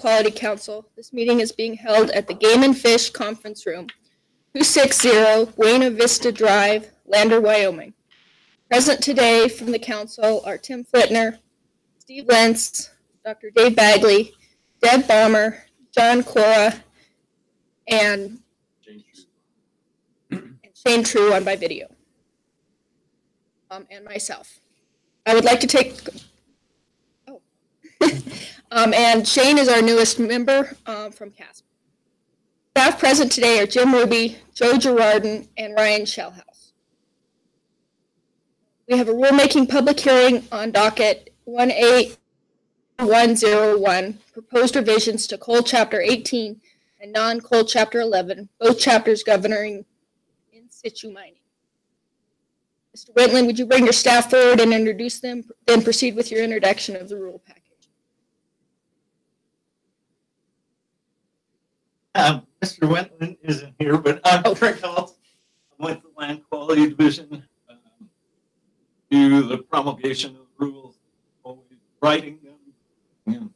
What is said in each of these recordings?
Quality Council. This meeting is being held at the Game and Fish Conference Room, 260 Buena Vista Drive, Lander, Wyoming. Present today from the council are Tim Flitner, Steve Lentz, Dr. Dave Bagley, Deb Balmer, John Cora, and Shane True on by video, and myself. I would like to take, and Shane is our newest member from CASP. Staff present today are Jim Ruby, Joe Girardin, and Ryan Shellhouse. We have a rulemaking public hearing on docket 18101, proposed revisions to Coal Chapter 18 and non-Coal Chapter 11, both chapters governing in situ mining. Mr. Wentland, would you bring your staff forward and introduce them, then proceed with your introduction of the rule package? Mr. Wentland isn't here, but I'm Craig Holt. I'm with the Land Quality Division. Do the promulgation of the rules, always writing them.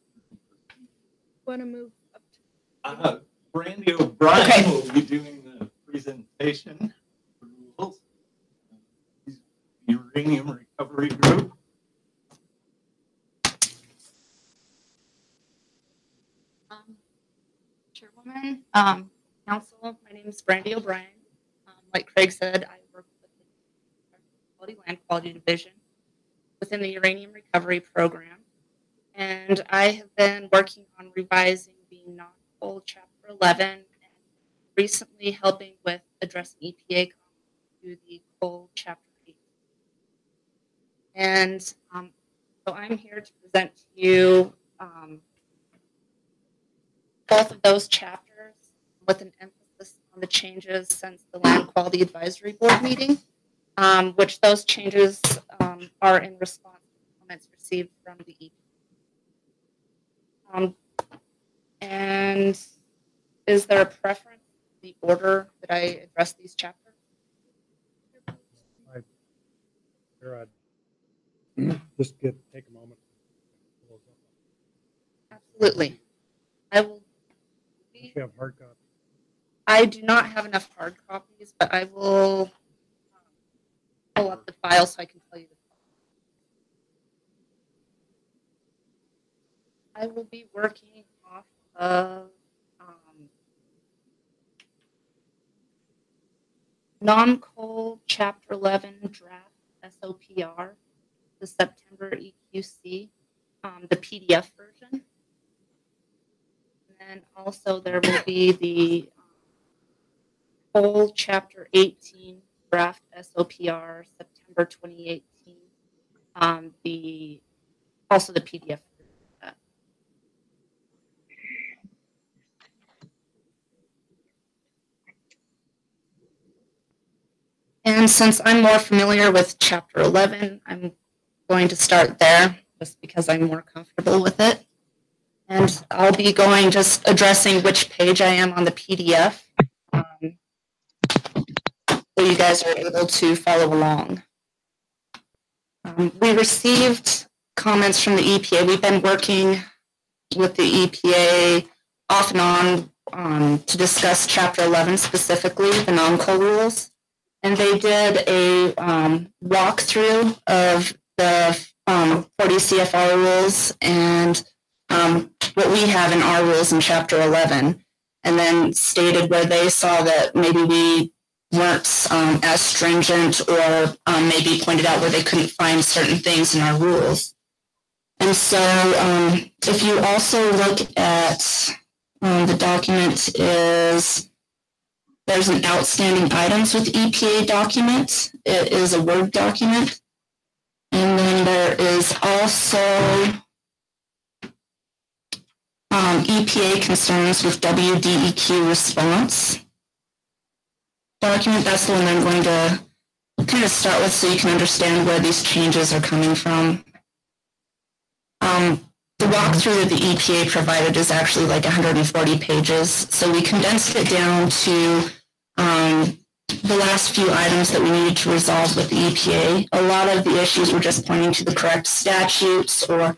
Want to move up to Brandy O'Brien will be doing the presentation for rules. The Uranium Recovery Group. Chairwoman, Council, my name is Brandy O'Brien. Like Craig said, I work with the Land Quality Division within the Uranium Recovery Program. And I have been working on revising the non-coal Chapter 11 and recently helping with addressing EPA comments to the coal Chapter 8. And so I'm here to present to you both of those chapters with an emphasis on the changes since the Land Quality Advisory Board meeting, which those changes are in response to comments received from the EPA. And is there a preference in the order that I address these chapters? Just take a moment. Absolutely. I will. You have hard copies? I do not have enough hard copies, but I will pull up the file so I can tell you the file. I will be working off of non-coal Chapter 11 draft SOPR, the September EQC, the PDF version. And also there will be the whole Chapter 18 draft SOPR, September 2018, also the PDF. And since I'm more familiar with Chapter 11, I'm going to start there just because I'm more comfortable with it. And I'll be going just addressing which page I am on the PDF so you guys are able to follow along. We received comments from the EPA. We've been working with the EPA off and on to discuss Chapter 11 specifically, the non-coal rules. And they did a walkthrough of the 40 CFR rules and what we have in our rules in Chapter 11, and then stated where they saw that maybe we weren't as stringent, or maybe pointed out where they couldn't find certain things in our rules. And so if you also look at the document, there's an outstanding items with EPA document. It is a Word document. And then there is also EPA concerns with WDEQ response document. That's the one I'm going to kind of start with so you can understand where these changes are coming from. The walkthrough that the EPA provided is actually like 140 pages. So we condensed it down to the last few items that we needed to resolve with the EPA. A lot of the issues were just pointing to the correct statutes or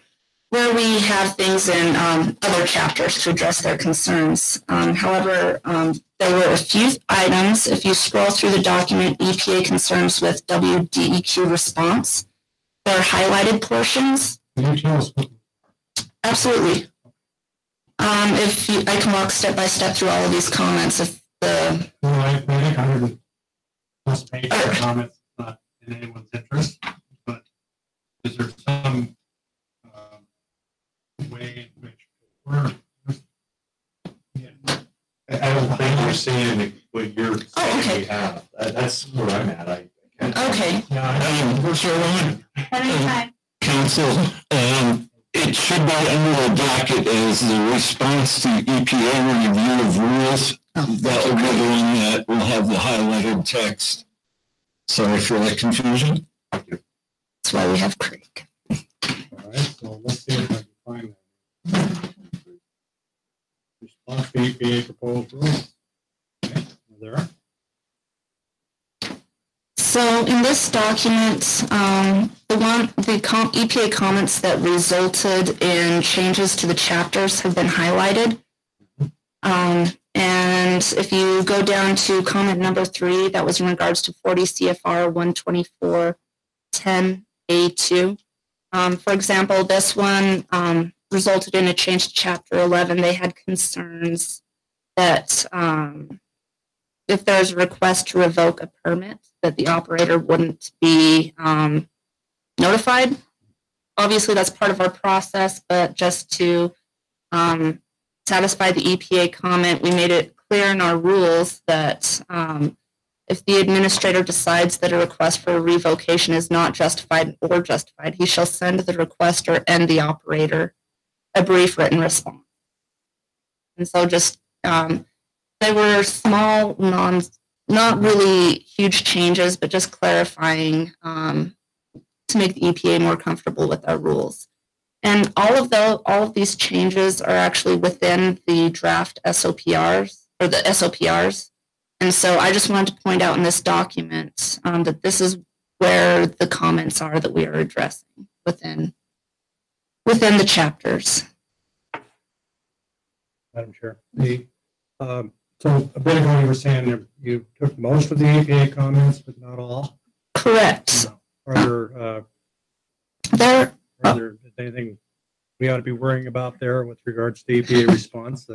where we have things in other chapters to address their concerns. However, there were a few items. If you scroll through the document, EPA concerns with WDEQ response, there are highlighted portions. Can you tell us? Absolutely. I can walk step by step through all of these comments. If the Well, I think 100 plus pages of comments not in anyone's interest, but is there some way in which we're? Yeah. I don't think you're seeing what you're saying okay. we have. That's where I'm at. I can't. Okay. What's going on? Council, it should be under the docket as the response to EPA review of rules. That will be the one that will have the highlighted text. Sorry for that confusion. That's why we have Craig. All right, so let's see if I can find that. Response to EPA proposed rules. Okay, there. So in this document, the EPA comments that resulted in changes to the chapters have been highlighted. And if you go down to comment number 3, that was in regards to 40 CFR 124.10A2. For example, this one resulted in a change to Chapter 11. They had concerns that if there's a request to revoke a permit, that the operator wouldn't be notified. Obviously, that's part of our process, but just to satisfy the EPA comment, we made it clear in our rules that if the administrator decides that a request for a revocation is not justified or justified, he shall send the requester and the operator a brief written response. And so just, they were small, not really huge changes, but just clarifying to make the EPA more comfortable with our rules. And all of these changes are actually within the draft SOPRs, or the SOPRs. And so I just wanted to point out in this document that this is where the comments are that we are addressing within the chapters. Madam Chair. So a bit ago you were saying that you took most of the EPA comments, but not all. Correct. Are There there anything we ought to be worrying about there with regards to EPA response?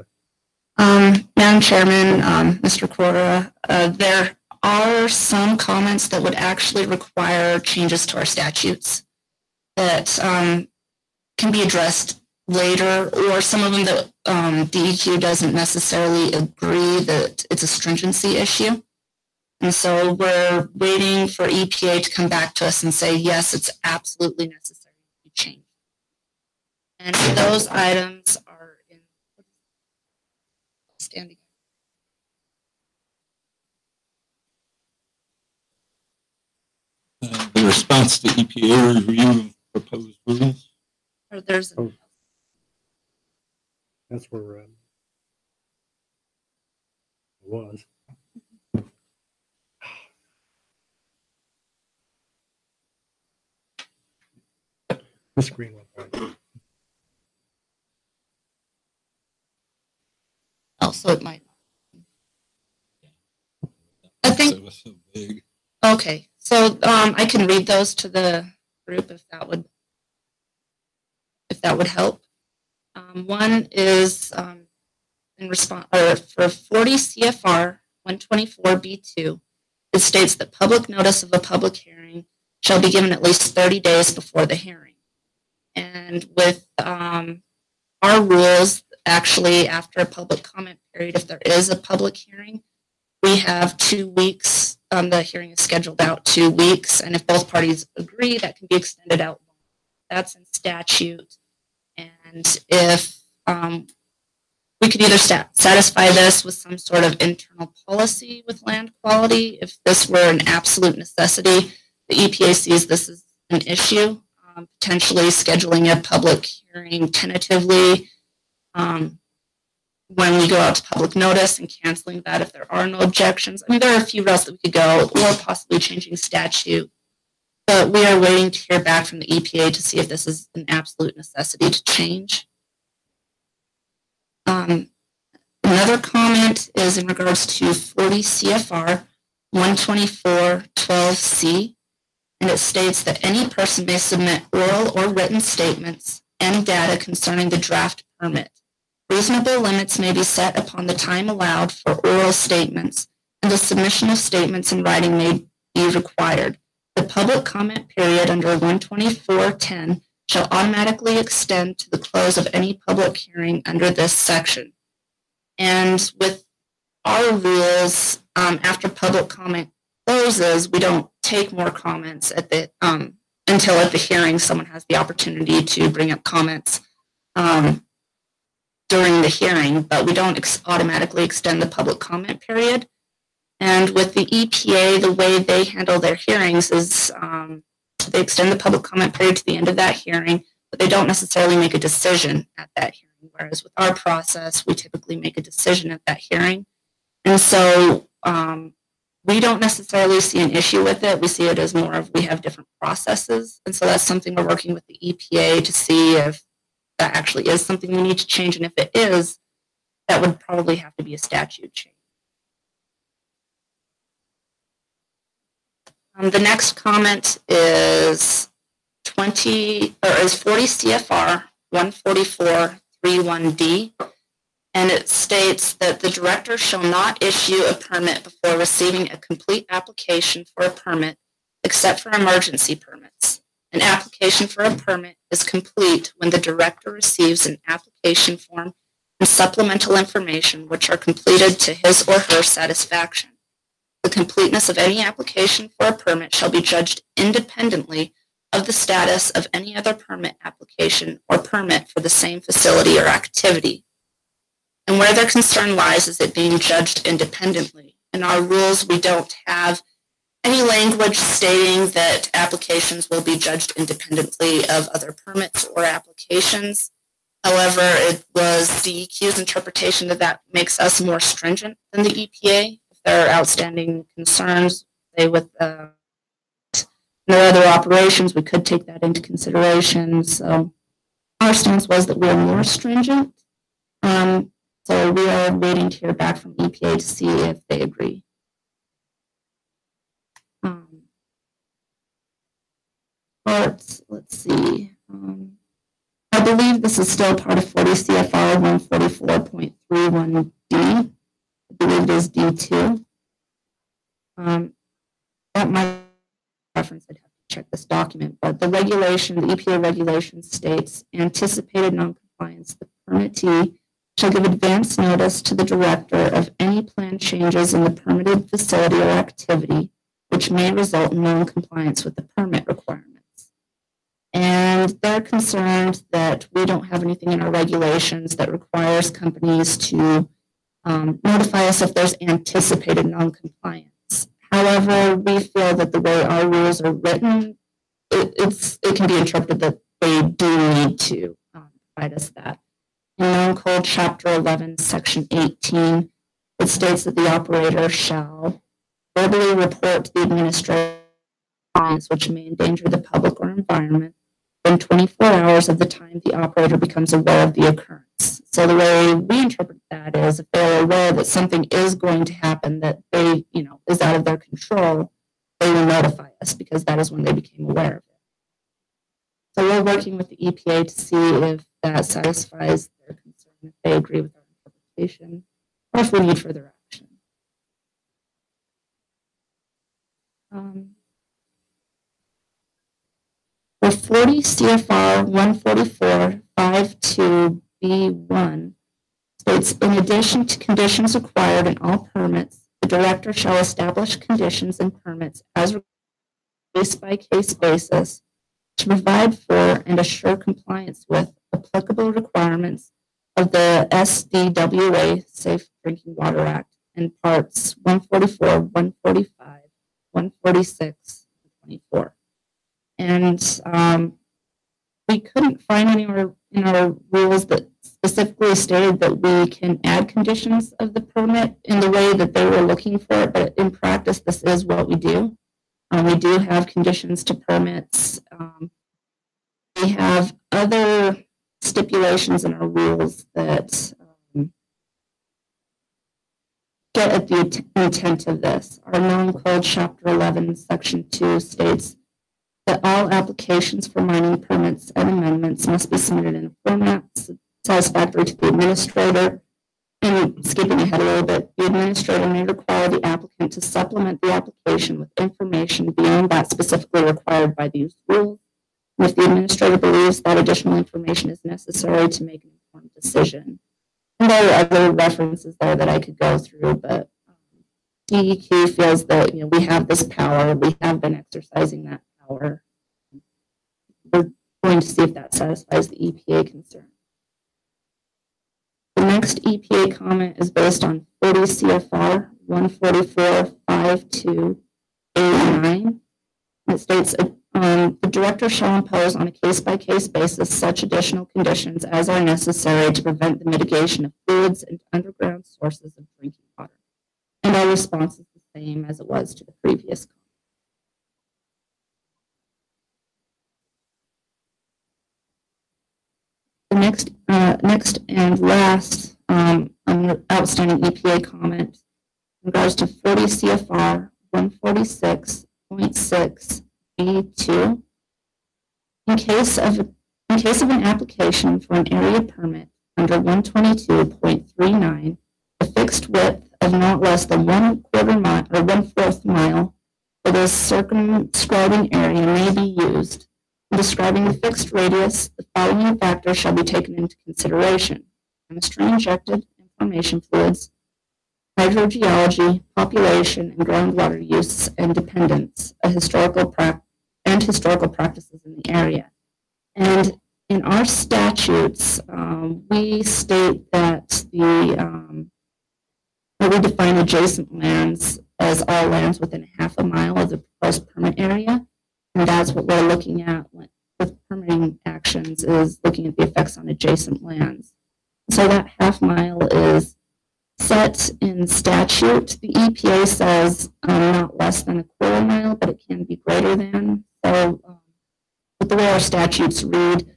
Madam Chairman, Mr. Cora, there are some comments that would actually require changes to our statutes that can be addressed later, or some of them that DEQ doesn't necessarily agree that it's a stringency issue. And so we're waiting for EPA to come back to us and say, yes, it's absolutely necessary to change. And those items are in standing. The response to EPA review of proposed rules. Or there's That's where we're at. It was. The screen went blank. also it might. I think. It was so big. Okay, so I can read those to the group if that would help. One is in response for 40 CFR 124B2. It states that public notice of a public hearing shall be given at least 30 days before the hearing. And with our rules, actually after a public comment period, if there is a public hearing, we have 2 weeks. The hearing is scheduled out 2 weeks, and if both parties agree, that can be extended out. That's in statute. And if we could either satisfy this with some sort of internal policy with land quality, if this were an absolute necessity, the EPA sees this as an issue, potentially scheduling a public hearing tentatively when we go out to public notice and canceling that if there are no objections. I mean, there are a few routes that we could go, or possibly changing statute but we are waiting to hear back from the EPA to see if this is an absolute necessity to change. Another comment is in regards to 40 CFR 124.12c, and it states that any person may submit oral or written statements and data concerning the draft permit. Reasonable limits may be set upon the time allowed for oral statements, and the submission of statements in writing may be required. The public comment period under 124.10 shall automatically extend to the close of any public hearing under this section. And with our rules, after public comment closes, we don't take more comments at the until at the hearing someone has the opportunity to bring up comments during the hearing, but we don't automatically extend the public comment period. And with the EPA, the way they handle their hearings is they extend the public comment period to the end of that hearing, but they don't necessarily make a decision at that hearing. Whereas with our process, we typically make a decision at that hearing. And so we don't necessarily see an issue with it. We see it as more of we have different processes. And so that's something we're working with the EPA to see if that actually is something we need to change. And if it is, that would probably have to be a statute change. The next comment is 40 CFR 144.31d, and it states that the director shall not issue a permit before receiving a complete application for a permit, except for emergency permits. An application for a permit is complete when the director receives an application form and supplemental information which are completed to his or her satisfaction. The completeness of any application for a permit shall be judged independently of the status of any other permit application or permit for the same facility or activity. And where their concern lies is it being judged independently. In our rules, we don't have any language stating that applications will be judged independently of other permits or applications. However, it was DEQ's interpretation that makes us more stringent than the EPA. If there are outstanding concerns, say with their other operations, we could take that into consideration. So our stance was that we're more stringent. So we are waiting to hear back from EPA to see if they agree. Let's see. I believe this is still part of 40 CFR 144.31D. I believe it is D2. That might reference, I'd have to check this document, but the regulation, the EPA regulation states, anticipated noncompliance, the permittee shall give advance notice to the director of any planned changes in the permitted facility or activity which may result in noncompliance with the permit requirements. And they're concerned that we don't have anything in our regulations that requires companies to notify us if there's anticipated noncompliance. However, we feel that the way our rules are written, it can be interpreted that they do need to provide us that. In Non-Code Chapter 11, Section 18, it states that the operator shall verbally report to the administrator which may endanger the public or environment within 24 hours of the time the operator becomes aware of the occurrence. So the way we interpret that is if they're aware that something is going to happen that they, is out of their control, they will notify us because that is when they became aware of it. So we're working with the EPA to see if that satisfies their concern, if they agree with our interpretation, or if we need further action. For 40 CFR 144.52B1 states, in addition to conditions required in all permits, the director shall establish conditions and permits as case-by-case basis to provide for and assure compliance with applicable requirements of the SDWA Safe Drinking Water Act and parts 144, 145, 146, and 24. And we couldn't find anywhere in our rules that specifically stated that we can add conditions of the permit in the way that they were looking for it, but in practice, this is what we do. We do have conditions to permits. We have other stipulations in our rules that get at the intent of this. Our non-code chapter 11, section 2 states that all applications for mining permits and amendments must be submitted in a format satisfactory to the administrator. And skipping ahead a little bit, the administrator may require the applicant to supplement the application with information beyond that specifically required by these rules. And if the administrator believes that additional information is necessary to make an informed decision. And there are other references there that I could go through, but DEQ feels that we have this power. We have been exercising that power. We're going to see if that satisfies the EPA concern. The next EPA comment is based on 40 CFR 144.5289. It states the director shall impose on a case-by-case basis such additional conditions as are necessary to prevent the mitigation of fluids and underground sources of drinking water. And our response is the same as it was to the previous comment. The next and last outstanding EPA comment in regards to 40 CFR 146.6B2. In case of an application for an area permit under 122.39, a fixed width of not less than 1/4 mile or 1/4 mile for the circumscribing area may be used. In describing the fixed radius, the following factors shall be taken into consideration: chemistry injected, information fluids, hydrogeology, population, and groundwater use and dependence, historical practices in the area. And in our statutes, we state that we define adjacent lands as all lands within half a mile of the proposed permit area. And that's what we're looking at with permitting actions, is looking at the effects on adjacent lands. So that half mile is set in statute. The EPA says not less than 1/4 mile, but it can be greater than. So with the way our statutes read,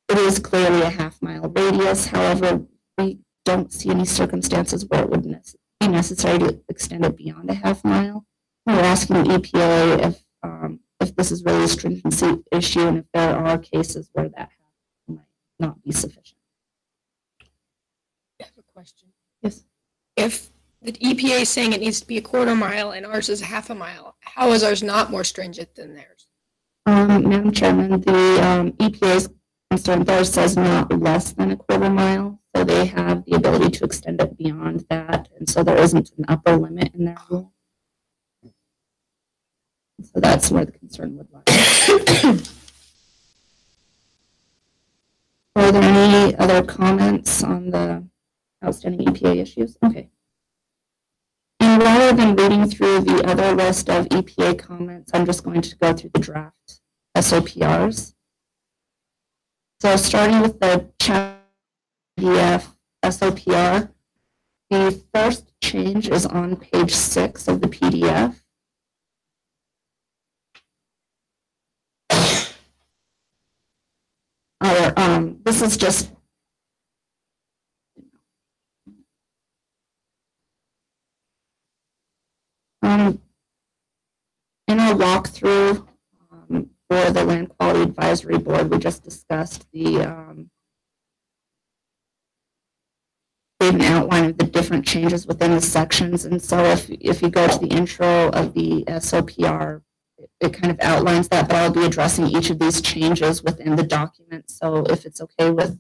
it is clearly a half mile radius. However, we don't see any circumstances where it would be necessary to extend it beyond a half mile. We're asking the EPA if this is really a stringency issue and if there are cases where that might not be sufficient. I have a question. Yes. If the EPA is saying it needs to be 1/4 mile and ours is half a mile, how is ours not more stringent than theirs? Madam Chairman, the EPA's concern there says not less than 1/4 mile, so they have the ability to extend it beyond that, and so there isn't an upper limit in their rule. So that's where the concern would lie. Are there any other comments on the outstanding EPA issues? Okay. And rather than reading through the other list of EPA comments, I'm just going to go through the draft SOPRs. So starting with the PDF SOPR, the first change is on page 6 of the PDF. This is just in our walkthrough for the Land Quality Advisory Board, we just discussed the gave an outline of the different changes within the sections. And so if you go to the intro of the SOPR, it kind of outlines that, but I'll be addressing each of these changes within the document. So if it's okay with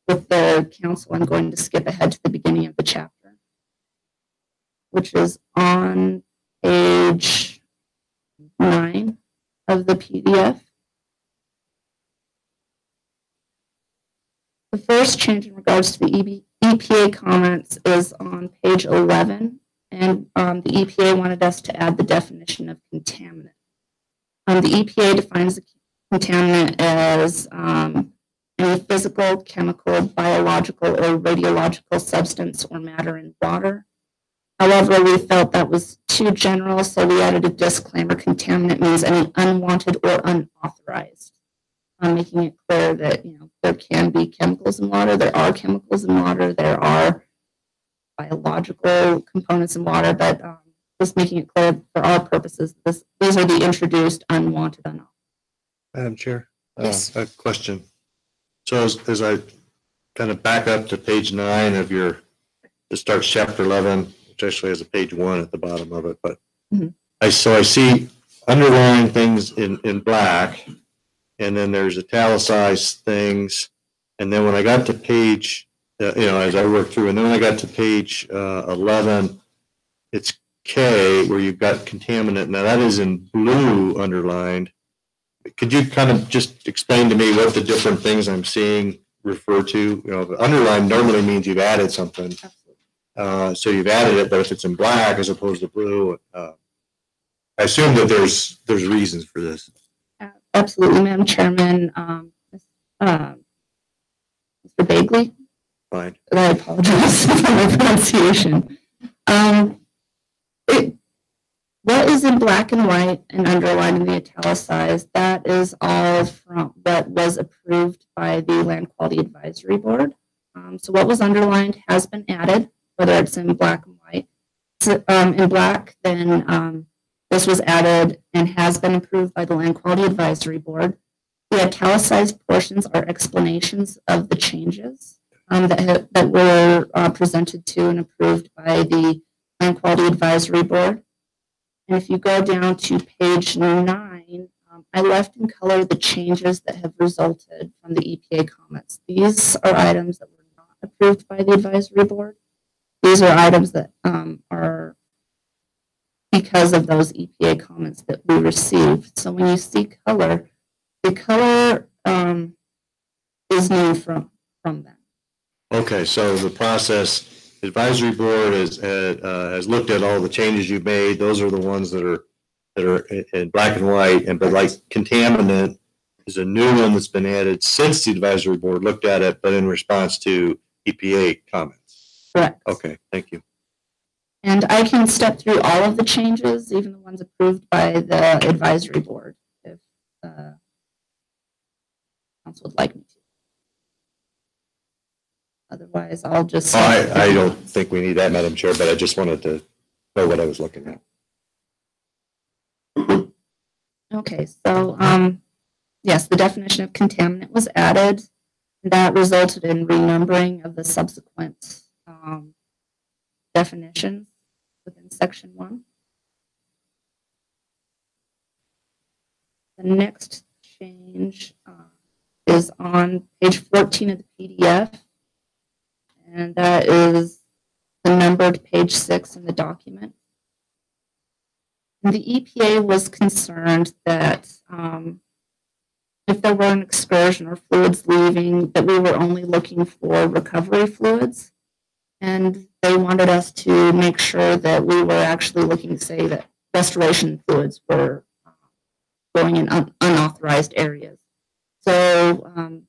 the council, I'm going to skip ahead to the beginning of the chapter, which is on page 9 of the PDF. The first change in regards to the EPA comments is on page 11, and the EPA wanted us to add the definition of contaminant. The EPA defines the contaminant as any physical, chemical, biological, or radiological substance or matter in water, However, we felt that was too general, so we added a disclaimer: contaminant means any unwanted or unauthorized, making it clear that there can be chemicals in water. There are chemicals in water. There are biological components in water, but just making it clear for our purposes, these are the introduced unwanted, unauthorized. Madam Chair? Yes. A question. So as I kind of back up to page 9 of your, it starts chapter 11, which actually has a page 1 at the bottom of it, but I see underlined things in black, and then there's italicized things, and then when I got to page, as I worked through, and then when I got to page 11, it's K, where you've got contaminant. Now that is in blue underlined. Could you kind of just explain to me what the different things I'm seeing refer to? The underline normally means you've added something. So you've added it, but if it's in black as opposed to blue, I assume that there's reasons for this. Absolutely, Madam Chairman. Mr. Bagley? Fine. I apologize for my pronunciation. What is in black and white and underlined in the italicized, that is all from what was approved by the Land Quality Advisory Board. So what was underlined has been added, whether it's in black and white. So, in black, then this was added and has been approved by the Land Quality Advisory Board. The italicized portions are explanations of the changes that were presented to and approved by the Land Quality Advisory Board. And if you go down to page 9, I left in color the changes that have resulted from the EPA comments. These are items that were not approved by the advisory board. These are items that are because of those EPA comments that we received. So when you see color, the color is new from that. Okay, so the process, the advisory board has looked at all the changes you've made. Those are the ones that are in black and white, but like contaminant is a new one that's been added since the advisory board looked at it, but in response to EPA comments. Correct. Okay, thank you. And I can step through all of the changes, even the ones approved by the advisory board, if council would like me to. Otherwise, I'll just. I don't think we need that, Madam Chair, but I just wanted to know what I was looking at. Okay, so yes, the definition of contaminant was added. That resulted in renumbering of the subsequent definitions within section 1. The next change is on page 14 of the PDF, and that is the numbered page 6 in the document. And the EPA was concerned that if there were an excursion or fluids leaving, that we were only looking for recovery fluids. And they wanted us to make sure that we were actually looking to say that restoration fluids were going in unauthorized areas. So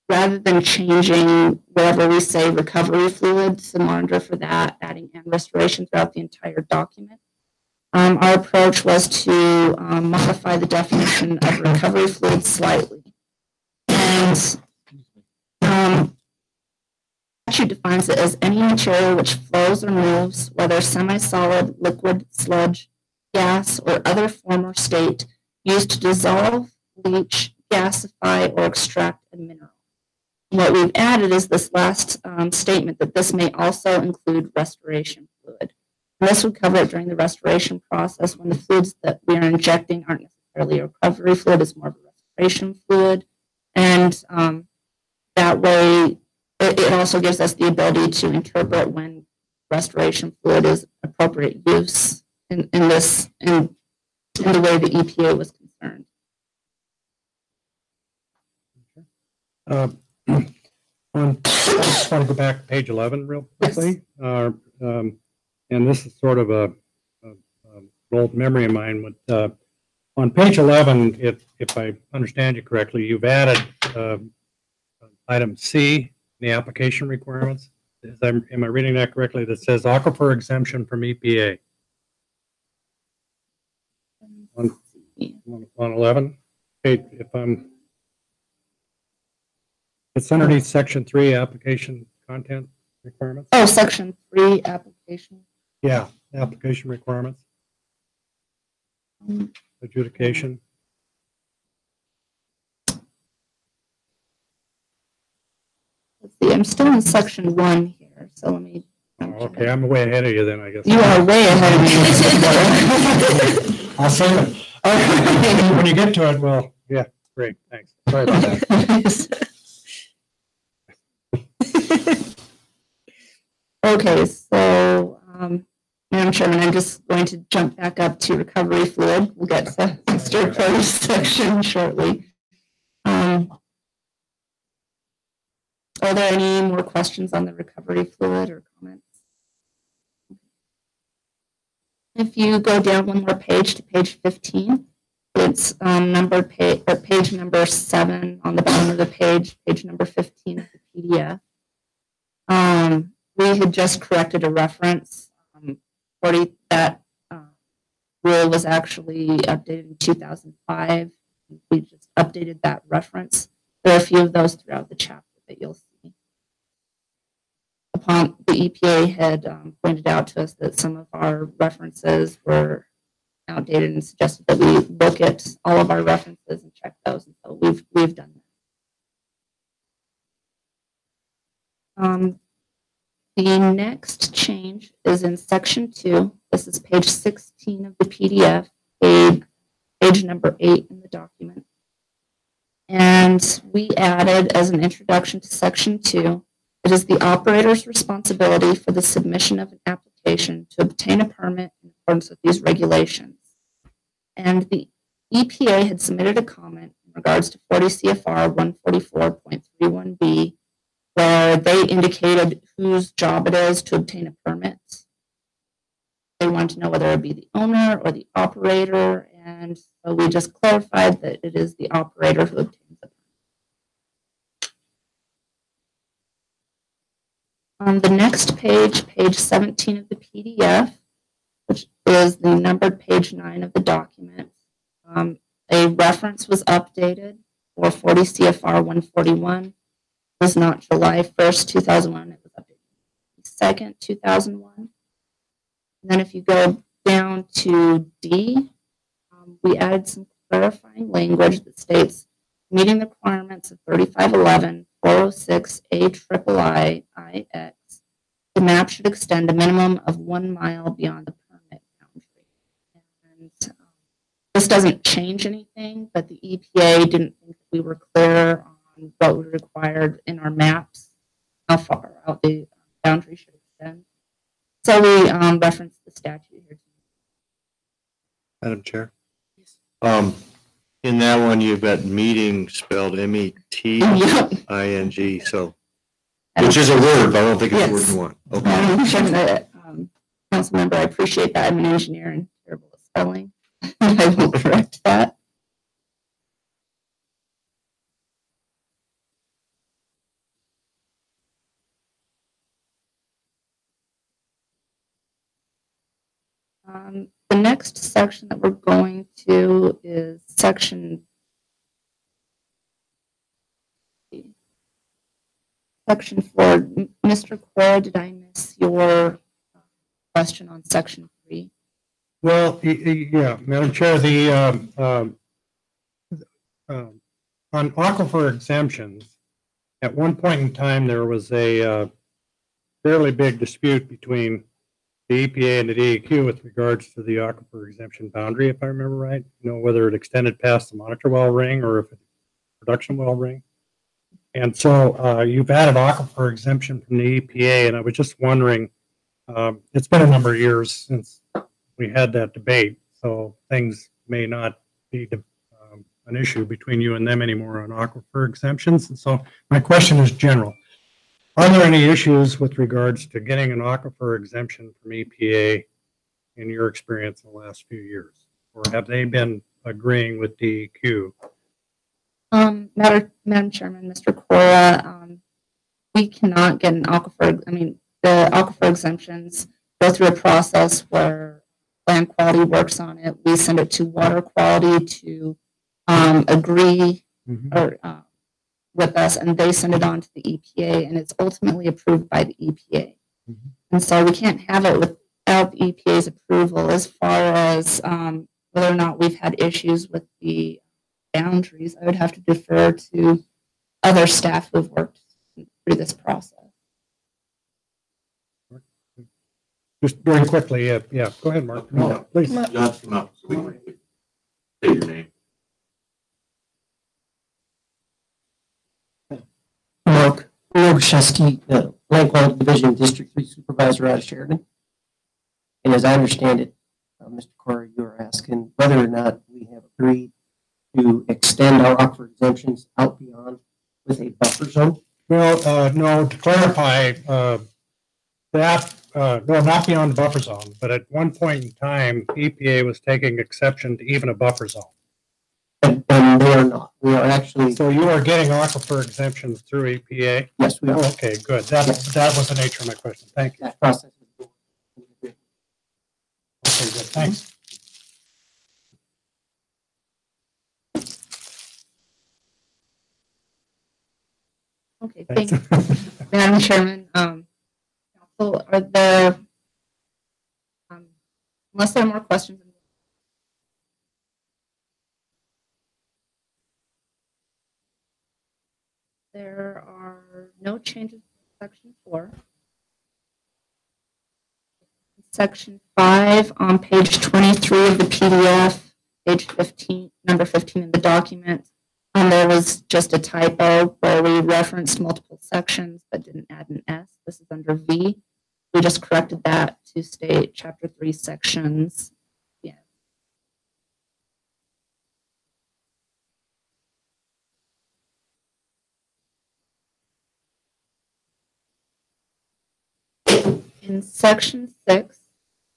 rather than changing whatever we say recovery fluid to monitor for that, adding and restoration throughout the entire document, our approach was to modify the definition of recovery fluid slightly. And statute defines it as any material which flows or moves, whether semi-solid, liquid, sludge, gas, or other form or state, used to dissolve, leach, gasify, or extract a mineral. And what we've added is this last statement that this may also include restoration fluid. And this would cover it during the restoration process when the fluids that we are injecting aren't necessarily a recovery fluid, it's more of a restoration fluid. And that way, it also gives us the ability to interpret when restoration fluid is appropriate use in the way the EPA was concerned. I just want to go back to page 11 real quickly. Yes. And this is sort of a old memory of mine. But on page 11, if I understand you correctly, you've added item C, the application requirements. am I reading that correctly? That says aquifer exemption from EPA on 11. Okay, it's underneath section 3, application content requirements. Oh, section 3, application. Yeah, application requirements, adjudication. Let's see, I'm still in section 1 here, so let me. Okay, I'm way ahead of you then, I guess. You are way ahead of me. I'll say it. When you get to it, well, yeah, great, thanks. Sorry about that. Okay, so, Madam Chairman, I'm just going to jump back up to recovery fluid. We'll get to Mr. Crow's section shortly. Are there any more questions on the recovery fluid or comments? If you go down one more page to page 15, it's numbered page number 7 on the bottom of the page number 15 of the PDF. We had just corrected a reference. That rule was actually updated in 2005. We just updated that reference. There are a few of those throughout the chapter that you'll see. Upon the EPA had pointed out to us that some of our references were outdated and suggested that we look at all of our references and check those. And so we've done that. The next change is in section 2. This is page 16 of the PDF, page number 8 in the document. And we added as an introduction to section 2, it is the operator's responsibility for the submission of an application to obtain a permit in accordance with these regulations. And the EPA had submitted a comment in regards to 40 CFR 144.31b, where they indicated whose job it is to obtain a permit. They wanted to know whether it be the owner or the operator, and so we just clarified that it is the operator who obtains the permit. On the next page, page 17 of the PDF, which is the numbered page 9 of the document, a reference was updated for 40 CFR 141. It was not July 1st, 2001. It was updated 2nd, 2001. And then if you go down to D, we added some clarifying language that states meeting the requirements of 3511, 406, AIIIIX, the map should extend a minimum of 1 mile beyond the permit boundary. And this doesn't change anything, but the EPA didn't think we were clear on what we required in our maps, how far out the boundary should extend. So we referenced the statute here. Madam Chair. In that one, you've got meeting spelled METING, so, which is a word, but I don't think it's a word you want. Okay. Council member, I appreciate that. I'm an engineer and terrible at spelling. I will correct that. The next section that we're going to is section 4. Mr. Cora, did I miss your question on section 3? Well, yeah, Madam Chair, on aquifer exemptions, at one point in time, there was a fairly big dispute between the EPA and the DEQ with regards to the aquifer exemption boundary, if I remember right. You know, whether it extended past the monitor well ring or if it's production well ring. And so you've added aquifer exemption from the EPA, and I was just wondering, it's been a number of years since we had that debate, so things may not be an issue between you and them anymore on aquifer exemptions. And so my question is general. Are there any issues with regards to getting an aquifer exemption from EPA in your experience in the last few years? Or have they been agreeing with DEQ? Madam Chairman, Mr. Cora, we cannot get an aquifer. I mean, the aquifer exemptions go through a process where land quality works on it. We send it to water quality to agree or with us, and they send it on to the EPA, and it's ultimately approved by the EPA. And so we can't have it without the EPA's approval. As far as whether or not we've had issues with the boundaries, I would have to defer to other staff who've worked through this process. Just very quickly, yeah, go ahead, Mark. No, please. You have to come up so we can say your name. Mark Rogoshevsky, the Land Quality Division District 3 Supervisor out of Sheridan. And as I understand it, Mr. Corey, you are asking whether or not we have agreed to extend our aquifer exemptions out beyond with a buffer zone. Well, no, to clarify, no, not beyond the buffer zone, but at one point in time, EPA was taking exception to even a buffer zone. And we are not. We are actually. So you are getting aquifer exemptions through EPA? Yes, we are. Oh, okay, good. That was the nature of my question. Thank you. That process is going. Okay, good. Thanks. Okay, thank you. Madam Chairman, council, are there, unless there are more questions, there are no changes to section 4. Section 5 on page 23 of the PDF, page 15, number 15 in the document. There was just a typo where we referenced multiple sections but didn't add an S. This is under V. We just corrected that to state chapter 3 sections. Yeah. In section 6,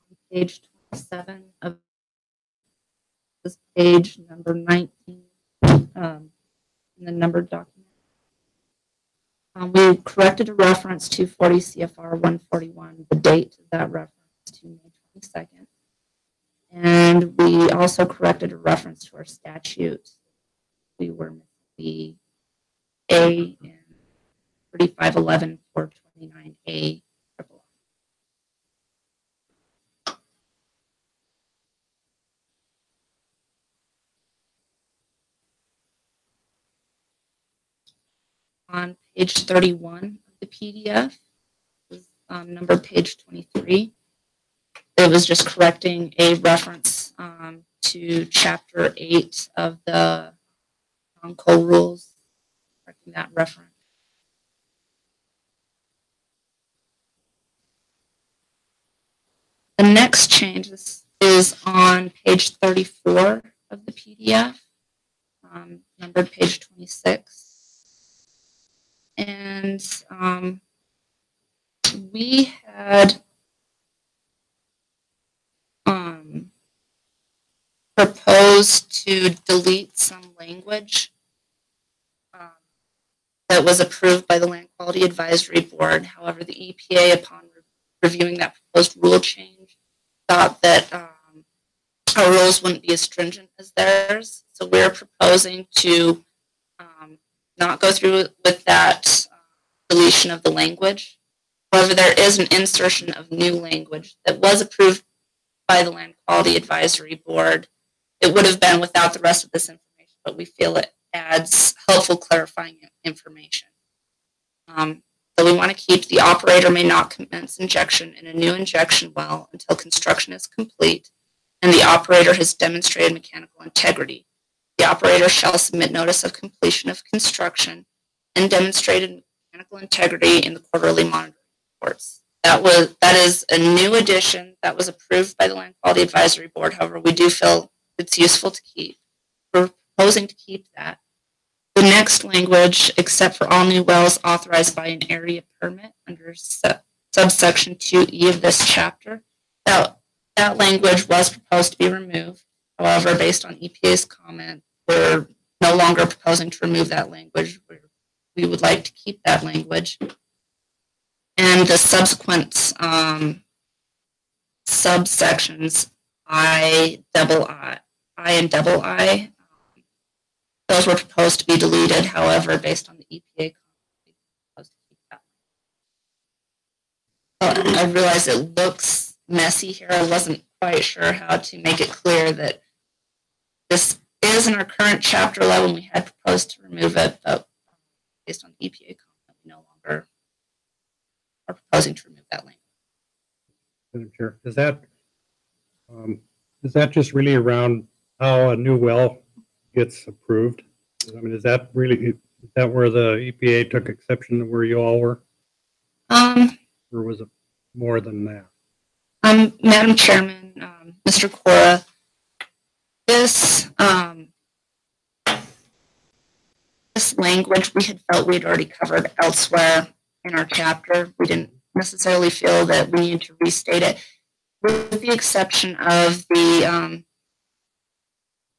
on page 27 of this page, number 19, in the numbered document. We corrected a reference to 40 CFR 141, the date of that reference to May 22nd. And we also corrected a reference to our statute. We were missing the A in 3511 429A. On page 31 of the PDF, number page 23. It was just correcting a reference to chapter 8 of the non-coal rules, correcting that reference. The next change is on page 34 of the PDF, numbered page 26. And we had proposed to delete some language that was approved by the Land Quality Advisory Board. However, the EPA, upon reviewing that proposed rule change, thought that our rules wouldn't be as stringent as theirs. So we're proposing to not go through with that deletion of the language. However, there is an insertion of new language that was approved by the Land Quality Advisory Board. It would have been without the rest of this information, but we feel it adds helpful clarifying information. So we want to keep the operator may not commence injection in a new injection well until construction is complete and the operator has demonstrated mechanical integrity. The operator shall submit notice of completion of construction and demonstrated mechanical integrity in the quarterly monitoring reports. That is a new addition that was approved by the Land Quality Advisory Board. However, we do feel it's useful to keep. We're proposing to keep that. The next language, except for all new wells authorized by an area permit under subsection 2E of this chapter, that language was proposed to be removed. However, based on EPA's comment, we're no longer proposing to remove that language. We would like to keep that language. And the subsequent subsections I and double I, those were proposed to be deleted. However, based on the EPA, we proposed to keep that. I realize it looks messy here. I wasn't quite sure how to make it clear that this is in our current Chapter 11. We had proposed to remove it, but based on the EPA comment, we no longer are proposing to remove that language. Madam Chair, is that just really around how a new well gets approved? I mean, is that where the EPA took exception to where you all were? Or was it more than that? Madam Chairman, Mr. Cora, this language we had felt we had already covered elsewhere in our chapter. We didn't necessarily feel that we needed to restate it, with the exception of the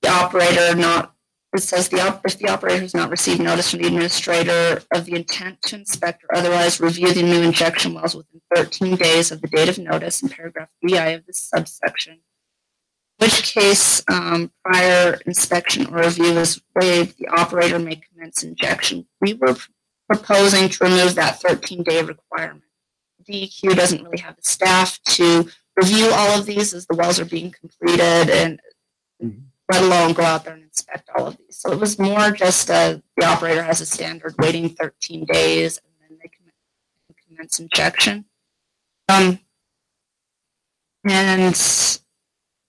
operator not. It says if the operator has not received notice from the administrator of the intent to inspect or otherwise review the new injection wells within 13 days of the date of notice in paragraph 3I of this subsection, in which case prior inspection or review is waived, the operator may commence injection. We were proposing to remove that 13-day requirement. DEQ doesn't really have the staff to review all of these as the wells are being completed, and let alone go out there and inspect all of these. So it was more just the operator has a standard waiting 13 days and then they commence injection. And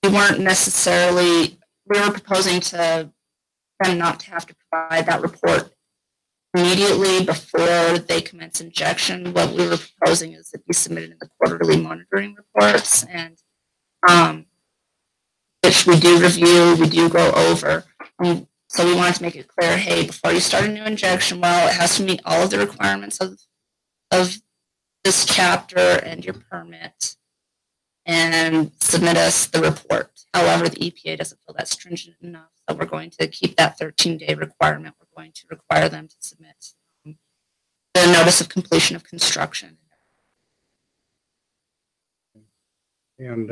we were proposing to them not to have to provide that report immediately before they commence injection. What we were proposing is it be submitted in the quarterly monitoring reports, and which we do review, we do go over. So we wanted to make it clear, hey, before you start a new injection well, it has to meet all of the requirements of this chapter and your permit, and submit us the report. However, the EPA doesn't feel that's stringent enough, so we're going to keep that 13-day requirement. We're going to require them to submit the notice of completion of construction. And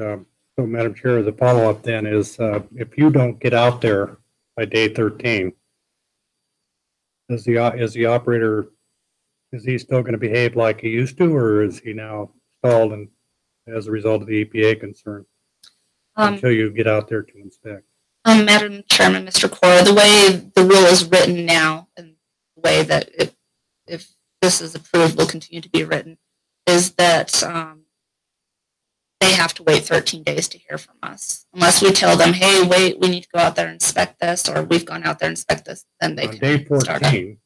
so, Madam Chair, the follow-up then is if you don't get out there by day 13, is the operator, is he still going to behave like he used to, or is he now stalled and as a result of the EPA concern until you get out there to inspect? Madam Chairman, Mr. Cora, the way the rule is written now, and the way that if this is approved will continue to be written, is that they have to wait 13 days to hear from us. Unless we tell them, hey, wait, we need to go out there and inspect this, or we've gone out there and inspect this, then they can day 14, start up. Day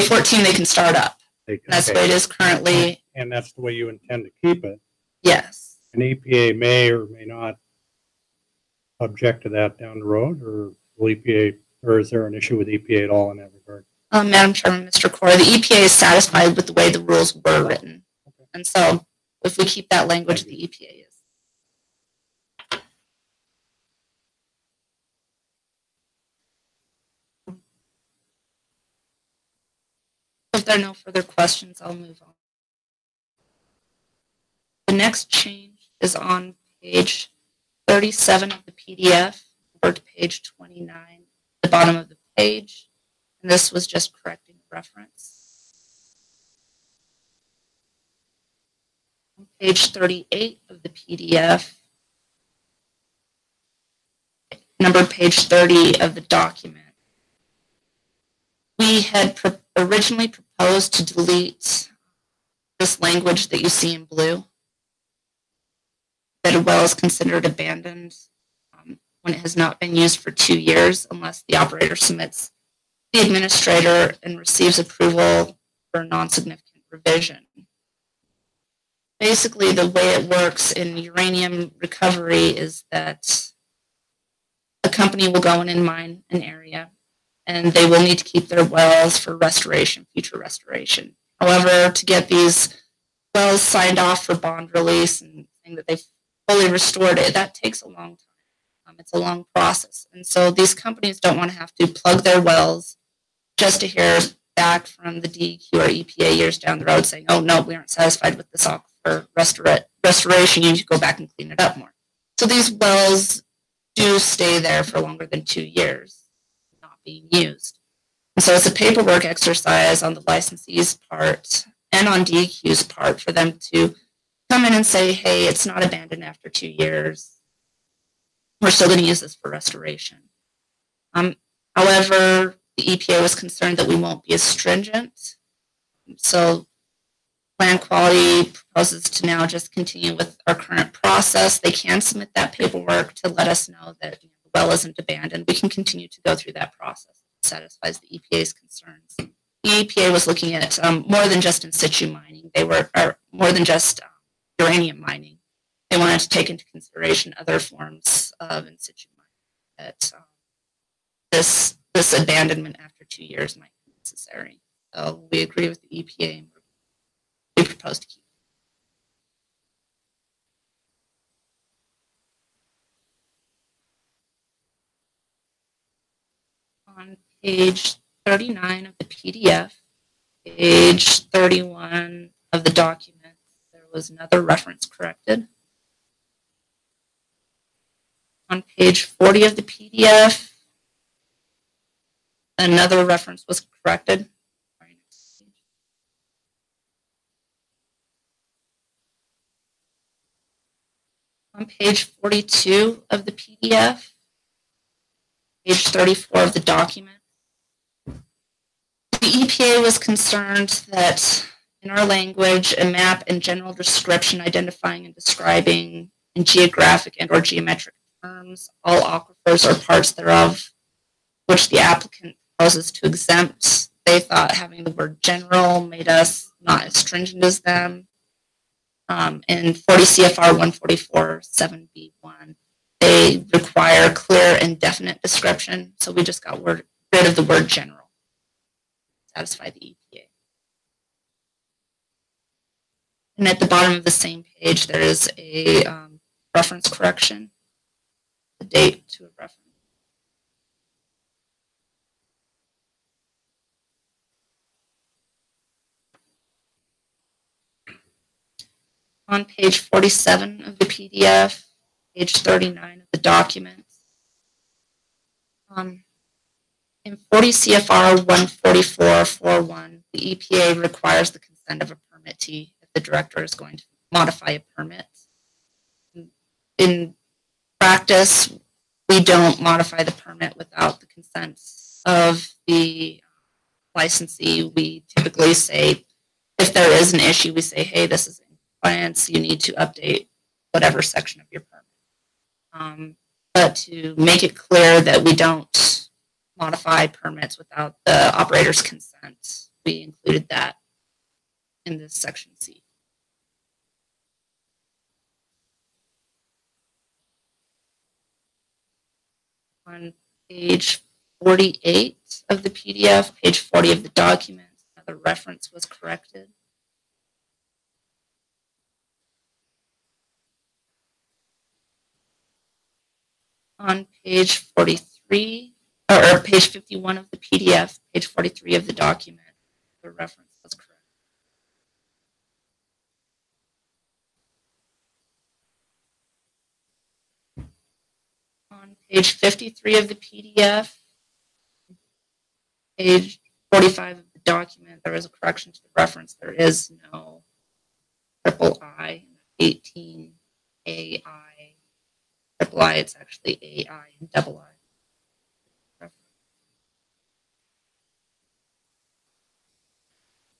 14, they can start up. That's the way it is currently. And that's the way you intend to keep it. Yes. An EPA may or may not object to that down the road, or will EPA, or is there an issue with EPA at all in that regard? Madam Chairman, Mr. Cora, the EPA is satisfied with the way the rules were written. Okay. And so if we keep that language, the EPA is. If there are no further questions, I'll move on. The next change is on page 37 of the PDF, over to page 29, the bottom of the page. And this was just correcting the reference. On page 38 of the PDF, numbered page 30 of the document, we had originally proposed to delete this language that you see in blue, that a well is considered abandoned when it has not been used for 2 years unless the operator submits the administrator and receives approval for a non-significant revision. Basically, the way it works in uranium recovery is that a company will go in and mine an area, and they will need to keep their wells for restoration, future restoration. However, to get these wells signed off for bond release and saying that they've fully restored it, that takes a long time. It's a long process. And so these companies don't want to have to plug their wells just to hear back from the DEQ or EPA years down the road saying, oh, no, we aren't satisfied with this aquifer restoration, you need to go back and clean it up more. So these wells do stay there for longer than 2 years, not being used. And so it's a paperwork exercise on the licensee's part and on DEQ's part for them to come in and say, hey, it's not abandoned after 2 years. We're still going to use this for restoration. However, the EPA was concerned that we won't be as stringent. So land quality proposes to now just continue with our current process. They can submit that paperwork to let us know that the well isn't abandoned. We can continue to go through that process. It satisfies the EPA's concerns. The EPA was looking at more than just in situ mining. They were more than just uranium mining. They wanted to take into consideration other forms of in situ mining that this abandonment after 2 years might be necessary. So we agree with the EPA and we propose to keep. On page 39 of the PDF, page 31 of the document, there was another reference corrected. On page 40 of the PDF, another reference was corrected. On page 42 of the PDF, page 34 of the document, the EPA was concerned that in our language, a map and general description identifying and describing in geographic and or geometric terms all aquifers or parts thereof which the applicant proposes to exempt. They thought having the word general made us not as stringent as them. In 40 CFR 144.7b1, they require clear and definite description, so we just got rid of the word general. Satisfy the EPA. And at the bottom of the same page, there is a reference correction, the date to a reference. On page 47 of the PDF, page 39 of the document. In 40 CFR 144.4.1, the EPA requires the consent of a permittee if the director is going to modify a permit. In practice, we don't modify the permit without the consent of the licensee. We typically say, if there is an issue, we say, hey, this is in compliance, you need to update whatever section of your permit. But to make it clear that we don't modify permits without the operator's consent, we included that in this section C. On page 48 of the PDF, page 40 of the document, another reference was corrected. On page 43, or page 51 of the PDF, page 43 of the document, the reference was correct. On page 53 of the PDF, page 45 of the document, there is a correction to the reference. There is no triple I, 18 AI. Triple I, it's actually AI and double I.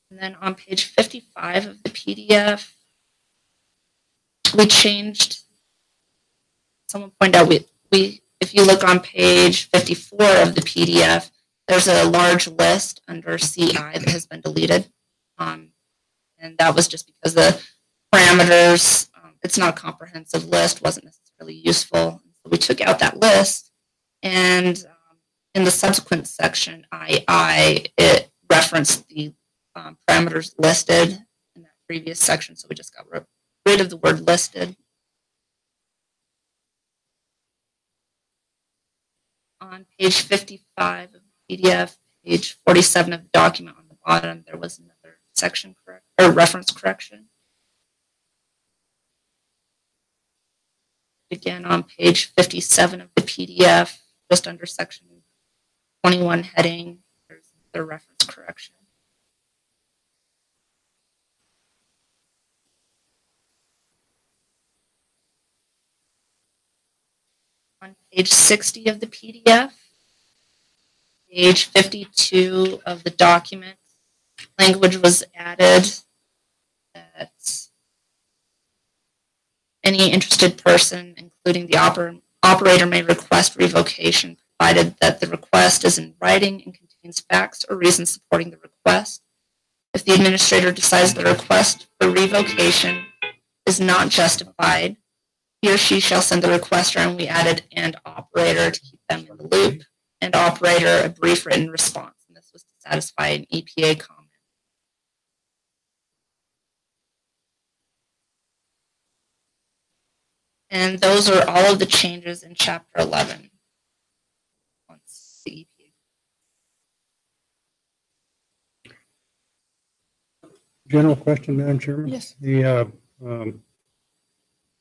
And then on page 55 of the PDF, we changed, someone pointed out, if you look on page 54 of the PDF, there's a large list under CI that has been deleted. And that was just because the parameters, it's not a comprehensive list, wasn't necessarily useful. So we took out that list, and in the subsequent section, II, it referenced the parameters listed in that previous section, so we just got rid of the word listed. On page 55 of the PDF, page 47 of the document on the bottom, there was another section correct or reference correction. Again, on page 57 of the PDF, just under section 21 heading, there's the reference correction. On page 60 of the PDF, page 52 of the document, language was added that any interested person, including the operator, may request revocation, provided that the request is in writing and contains facts or reasons supporting the request. If the administrator decides the request for revocation is not justified, he or she shall send the requester, and we added "and operator" to keep them in the loop, and operator a brief written response. And this was to satisfy an EPA comment. And those are all of the changes in Chapter 11. Once the EPA. General question, Madam Chairman? Yes.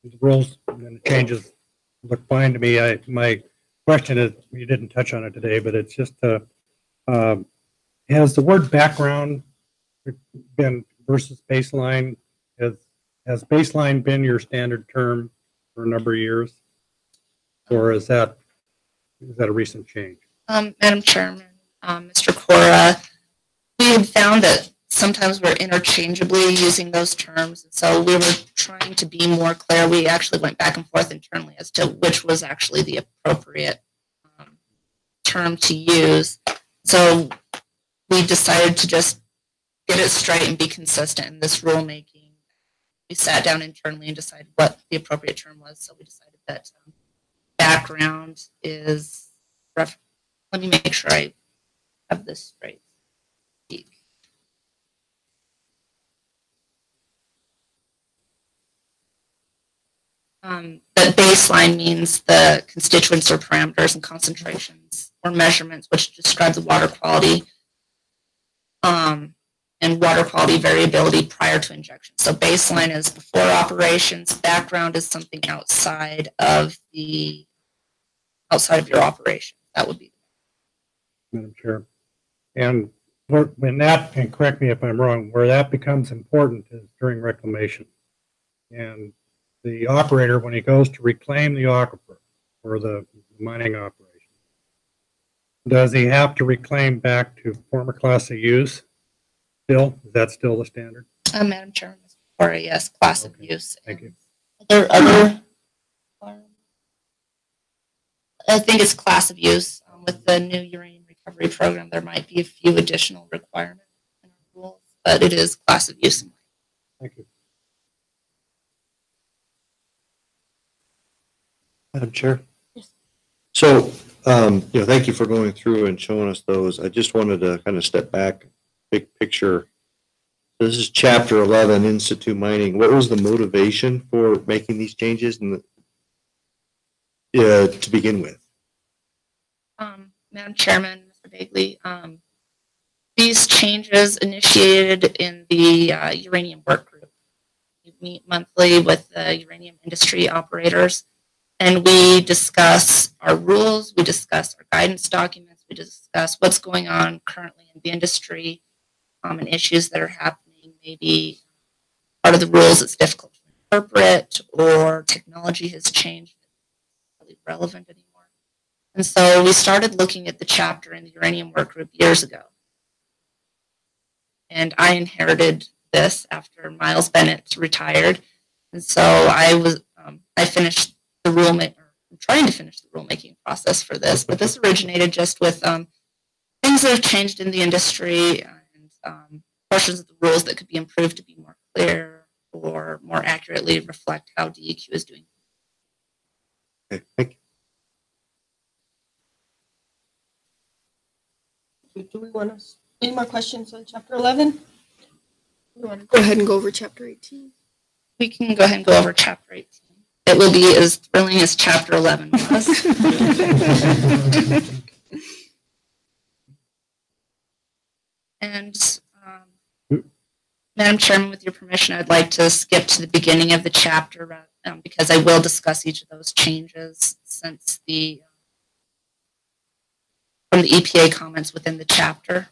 The rules and the changes look fine to me. My question is, you didn't touch on it today, but it's just, has the word background been versus baseline? Has baseline been your standard term for a number of years? Or is that a recent change? Madam Chairman, Mr. Cora, we had found that sometimes we're interchangeably using those terms. So we were trying to be more clear. We actually went back and forth internally as to which was actually the appropriate term to use. So we decided to just get it straight and be consistent in this rulemaking. We sat down internally and decided what the appropriate term was. So we decided that background is, let me make sure I have this straight. That baseline means the constituents or parameters and concentrations or measurements which describe the water quality and water quality variability prior to injection. So baseline is before operations. Background is something outside of your operation. That would be. Madam Chair. And when that, and correct me if I'm wrong, where that becomes important is during reclamation. And the operator, when he goes to reclaim the aquifer or the mining operation, does he have to reclaim back to former class of use? Still, is that still the standard? Madam Chairman, or yes, class of use. Thank you. Are there other? I think it's class of use. With the new uranium recovery program, there might be a few additional requirements in our rules, but it is class of use. Thank you. Madam Chair? Yes. So, thank you for going through and showing us those. I just wanted to kind of step back, big picture. This is Chapter 11, In Situ Mining. What was the motivation for making these changes to begin with? Madam Chairman, Mr. Bagley, these changes initiated in the uranium work group. We meet monthly with the uranium industry operators, and we discuss our rules, we discuss our guidance documents, we discuss what's going on currently in the industry, and issues that are happening. Maybe part of the rules it's difficult to interpret, or technology has changed, it's not really relevant anymore. And so we started looking at the chapter in the uranium work group years ago. And I inherited this after Miles Bennett retired. And so I finished the rulemaking, I'm trying to finish the rulemaking process for this, but this originated just with things that have changed in the industry and portions of the rules that could be improved to be more clear or more accurately reflect how DEQ is doing. Okay, thank you. Do we want to, any more questions on Chapter 11? We want to go ahead and go over Chapter 18. We can go ahead and go over Chapter 18. It will be as thrilling as Chapter 11 was. And Madam Chairman, with your permission, I'd like to skip to the beginning of the chapter because I will discuss each of those changes since from the EPA comments within the chapter.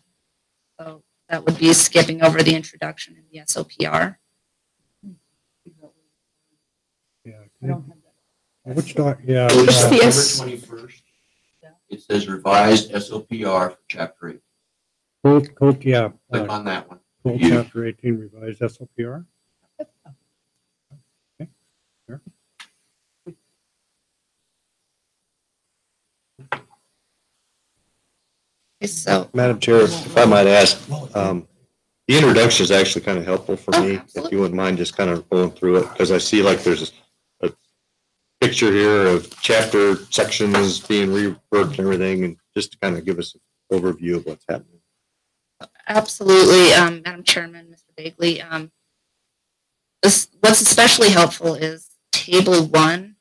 So that would be skipping over the introduction in the SOPR. Yeah. Which doc, yeah. It's the October 21st. It says revised SOPR for chapter 8. Cool, yeah. Click on that one. Cool, You. chapter 18 revised SOPR. Okay. Sure. So, Madam Chair, if I might ask, the introduction is actually kind of helpful for Oh, me. If absolutely. you wouldn't mind just kind of going through it, because I see like there's a picture here of chapter sections being reworked and everything, and just to kind of give us an overview of what's happening. absolutely, Madam Chairman, Mr. Bagley. What's especially helpful is Table 1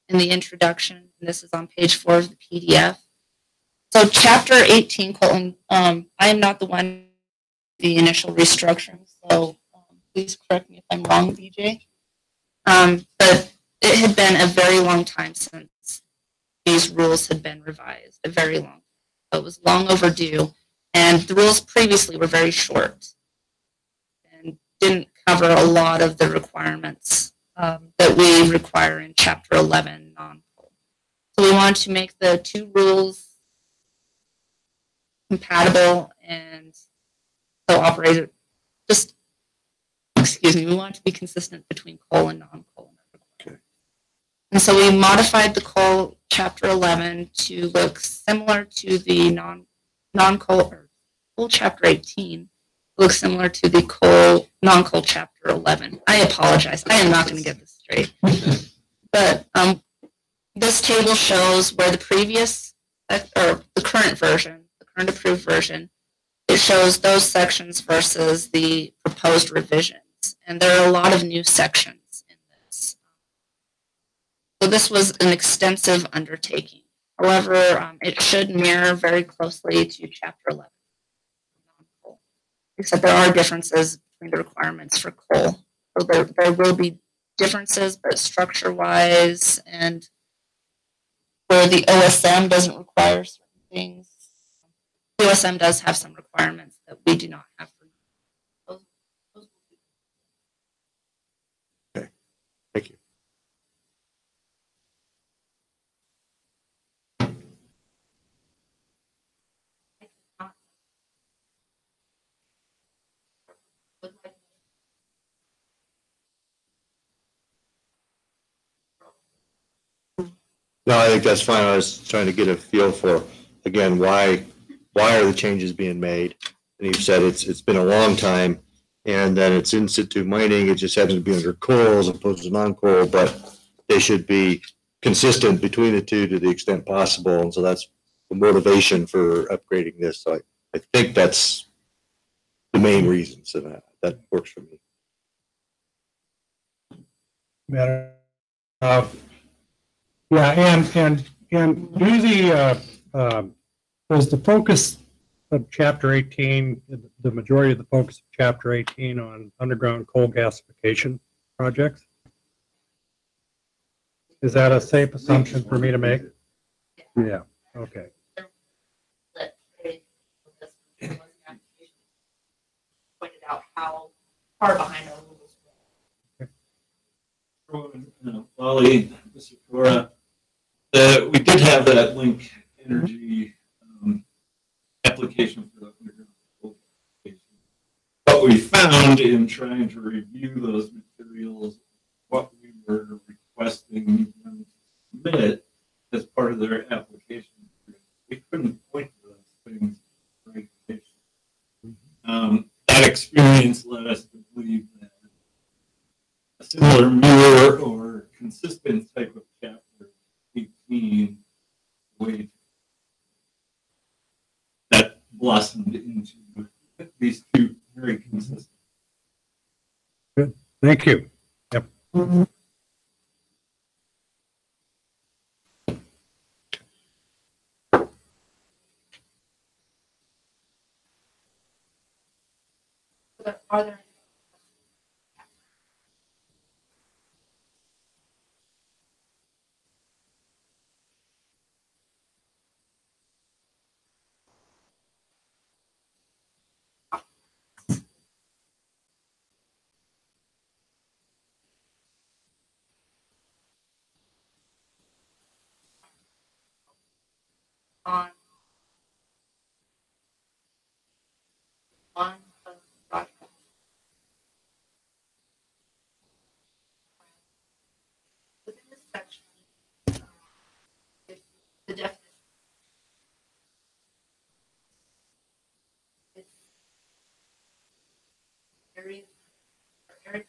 in the introduction, and this is on page 4 of the PDF. So Chapter 18, I am not the one the initial restructuring, so please correct me if I'm wrong, BJ. But it had been a very long time since these rules had been revised, a very long time. So it was long overdue, and the rules previously were very short and didn't cover a lot of the requirements that we require in Chapter 11 non-coal. So we wanted to make the two rules compatible and so operated just, excuse me, we want to be consistent between coal and non-coal. Okay. And so we modified the coal chapter 11 to look similar to the non-coal or coal chapter 18, look similar to the non-coal chapter 11. I apologize. I am not going to get this straight. But this table shows where the previous or the current version, the current approved version, it shows those sections versus the proposed revisions. And there are a lot of new sections in this. So this was an extensive undertaking. However, it should mirror very closely to Chapter 11, except there are differences between the requirements for coal. So there will be differences, but structure-wise and where the OSM doesn't require certain things, the OSM does have some requirements that we do not have. Thank you. No, I think that's fine. I was trying to get a feel for, again, why are the changes being made? And you said it's been a long time, and then it's in situ mining. It just happens to be under coal as opposed to non-coal, but they should be consistent between the two to the extent possible. And so that's the motivation for upgrading this. So I think that's the main reason. So that works for me. Better. Yeah, and do was the focus of Chapter 18, the majority of the focus of Chapter 18 on underground coal gasification projects? Is that a safe assumption for me to make? Yeah, okay. Pointed out how far behind our rules. Wally, Mr. Cora, we did have that Link Energy application for the underground coal gasification. What we found in trying to review those materials, what we were requesting them to submit as part of their application, we couldn't point to those things in regulation. That experience led us to believe that a similar mirror or consistent type of chapter 18 way that blossomed into these two very consistent. Good. Thank you. Yep. Are there on one of the projects? Within this section, the definition is area or area.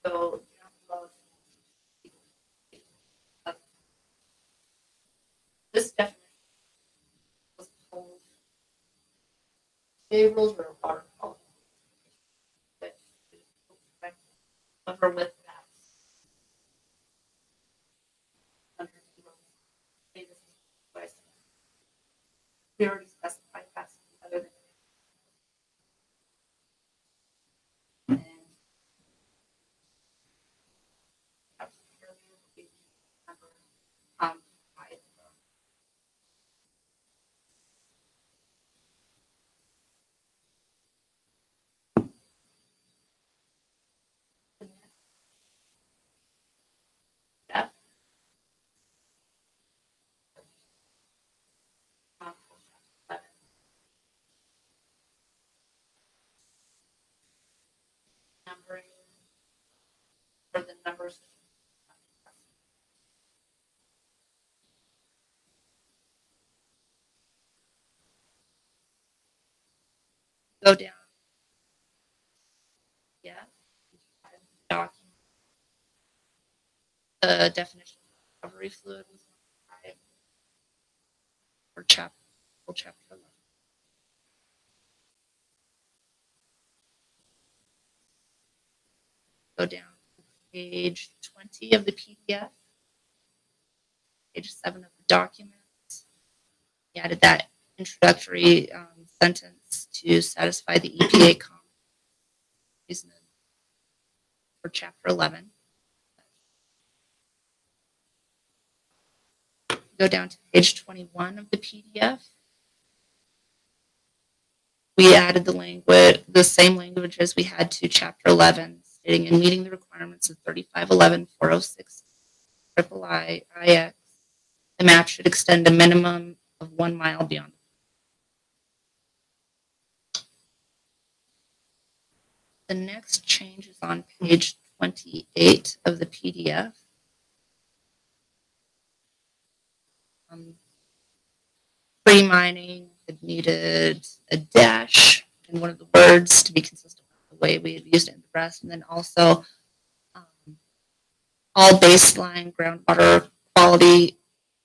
So, this definition was told the rules were water quality. But cover with that. Under the rules. Say this is what I said. We already specified that other than. And that's earlier we remember by the next step. Numbering for the numbers. Go down. Yeah. Document. The definition of recovery fluid was for chapter 11. Go down to page 20 of the PDF, page 7 of the document. We added that introductory sentence to satisfy the EPA comment for chapter 11. Go down to page 21 of the PDF. We added the same language as we had to chapter 11, stating in meeting the requirements of 3511-406 III-IX, the map should extend a minimum of 1 mile beyond. The next change is on page 28 of the PDF. Pre-mining had needed a dash in one of the words to be consistent with the way we had used it in the rest, and then also all baseline groundwater quality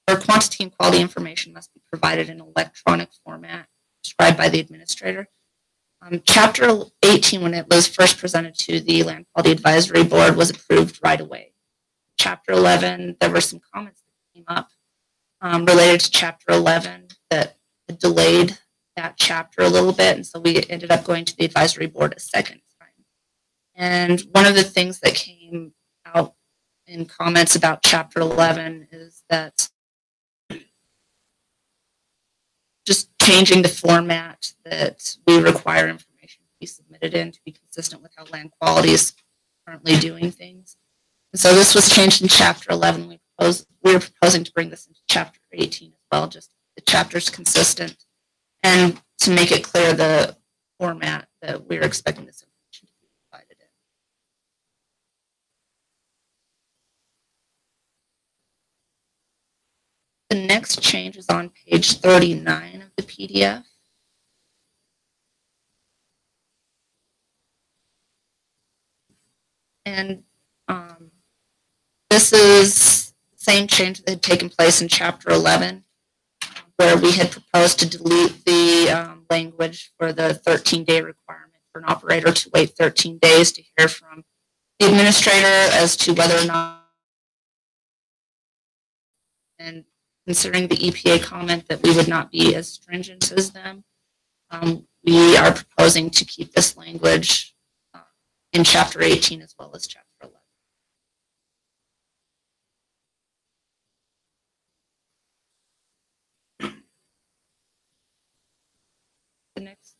or quantity and quality information must be provided in electronic format described by the administrator. Chapter 18, when it was first presented to the Land Quality Advisory Board, was approved right away. Chapter 11, there were some comments that came up related to chapter 11 that delayed that chapter a little bit, and so we ended up going to the advisory board a second time. And one of the things that came out in comments about chapter 11 is that just changing the format that we require information to be submitted in to be consistent with how land quality is currently doing things. And so this was changed in chapter 11. We were proposing to bring this into chapter 18 as well, just the chapter's consistent and to make it clear the format that we're expecting this information to be provided in. The next change is on page 39 of the PDF. And this is the same change that had taken place in chapter 11, where we had proposed to delete the language for the 13-day requirement for an operator to wait 13 days to hear from the administrator as to whether or not, and considering the EPA comment that we would not be as stringent as them, we are proposing to keep this language in Chapter 18 as well as Chapter 11. The next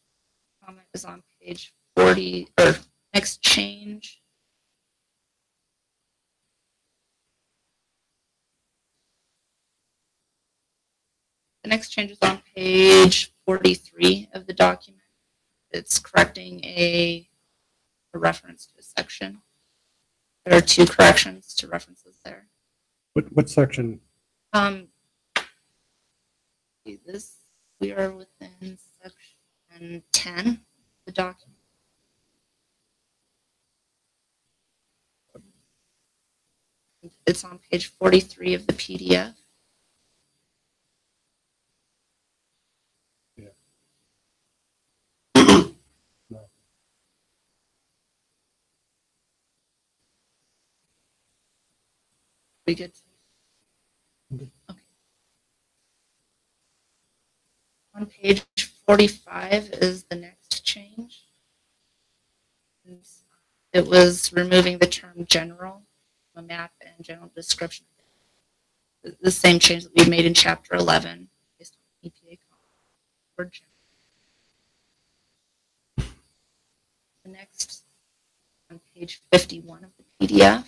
comment is on page 40, or next change. The next change is on page 43 of the document. It's correcting a reference to a section. There are two corrections to references there. What section? We are within section 10 of the document. It's on page 43 of the PDF. We good? Okay. On page 45 is the next change. It was removing the term general from a map and general description. The same change that we made in Chapter 11 based on EPA comment. The next on page 51 of the PDF.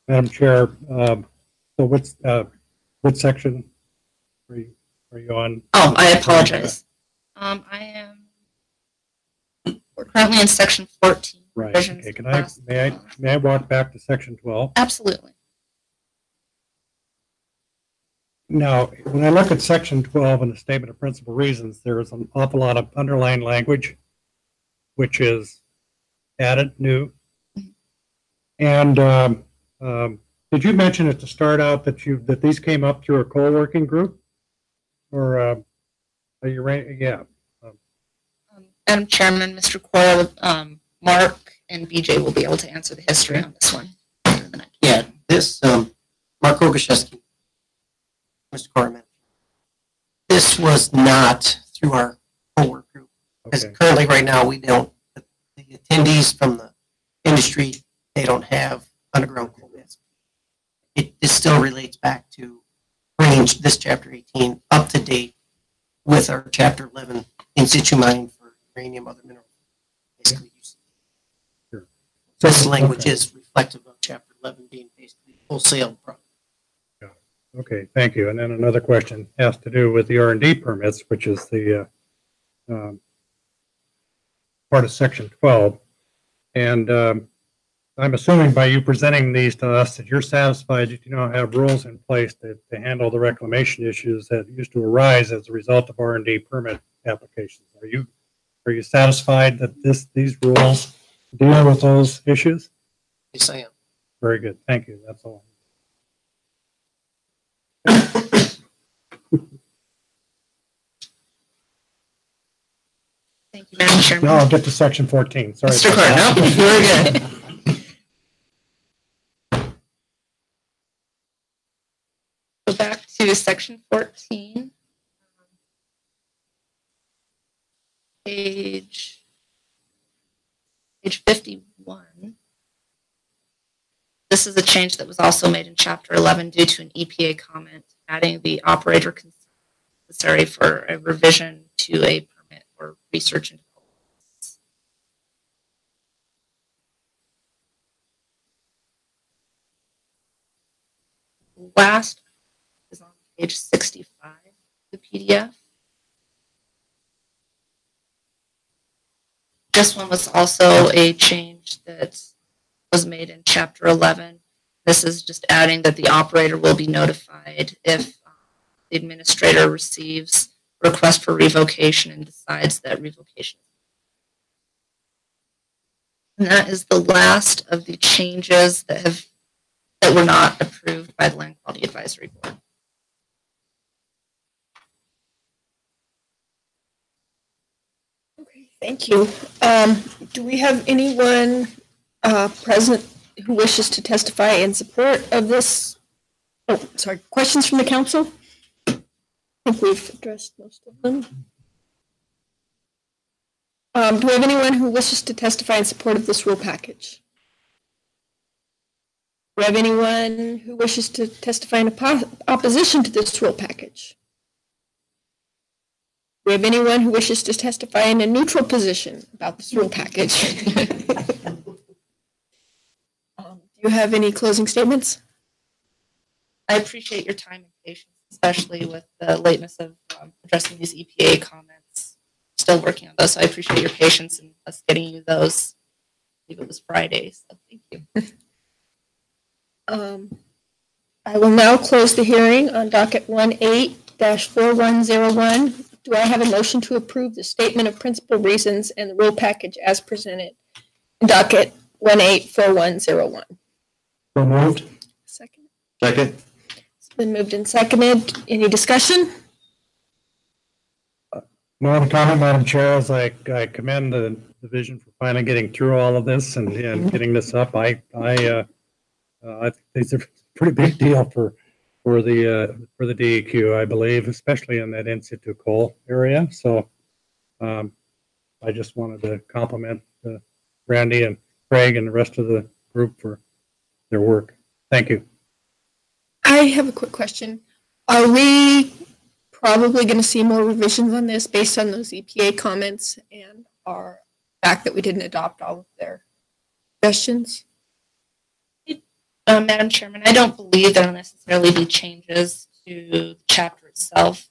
Madam Chair, so what section are you on? Oh, I apologize. We're currently in section 14. Right. Okay. May I walk back to section 12? Absolutely. Now, when I look at section 12 in the statement of principal reasons, there is an awful lot of underlined language, which is added, new. And did you mention at the start out that these came up through a co-working group, or are you right? Yeah. Madam Chairman, Mr. Cora, Mark and BJ will be able to answer the history on this one. Yeah, this, Mark Ogaszewski, Mr. Cora, this was not through our co-work group. Because currently, right now, we don't, the attendees from the industry, they don't have underground coal beds. It still relates back to bringing this Chapter 18 up to date with our Chapter 11 in situ mining for uranium, other minerals. Basically, sure. So this language is reflective of Chapter 11 being basically wholesale product. Okay, thank you. And then another question has to do with the R&D permits, which is the part of section 12. And I'm assuming by you presenting these to us that you're satisfied that you now have rules in place to handle the reclamation issues that used to arise as a result of R&D permit applications. Are you satisfied that these rules deal with those issues? Yes, I am. Very good. Thank you. That's all. Thank you, Madam Chairman. Now I'll get to section 14. Sorry. Mr. Cora, no, you're good. Go back to section 14, page 51. This is a change that was also made in Chapter 11 due to an EPA comment, adding the operator concern necessary for a revision to a permit or research into coal. Last is on page 65 of the PDF. This one was also a change that was made in Chapter 11. This is just adding that the operator will be notified if the administrator receives a request for revocation and decides that revocation. And that is the last of the changes that were not approved by the Land Quality Advisory Board. Okay, thank you. Do we have anyone present who wishes to testify in support of this? Oh, sorry, questions from the council? I think we've addressed most of them. Do we have anyone who wishes to testify in support of this rule package? Do we have anyone who wishes to testify in opposition to this rule package? Do we have anyone who wishes to testify in a neutral position about this rule package? Do you have any closing statements? I appreciate your time and patience, especially with the lateness of addressing these EPA comments. Still working on those, so I appreciate your patience in us getting you those. I believe it was Friday, so thank you. I will now close the hearing on docket 18-4101. Do I have a motion to approve the statement of principal reasons and the rule package as presented in docket 18-4101? So moved. Second. Second? It's been moved and seconded. Any discussion? No other comment, Madam Chair, as I commend the division for finally getting through all of this and getting this up. I think it's a pretty big deal for the DEQ, I believe, especially in that in situ coal area. So I just wanted to compliment Randy and Craig and the rest of the group for their work. Thank you. I have a quick question. Are we probably going to see more revisions on this based on those EPA comments and our fact that we didn't adopt all of their suggestions? Madam Chairman, I don't believe there will necessarily be changes to the chapter itself.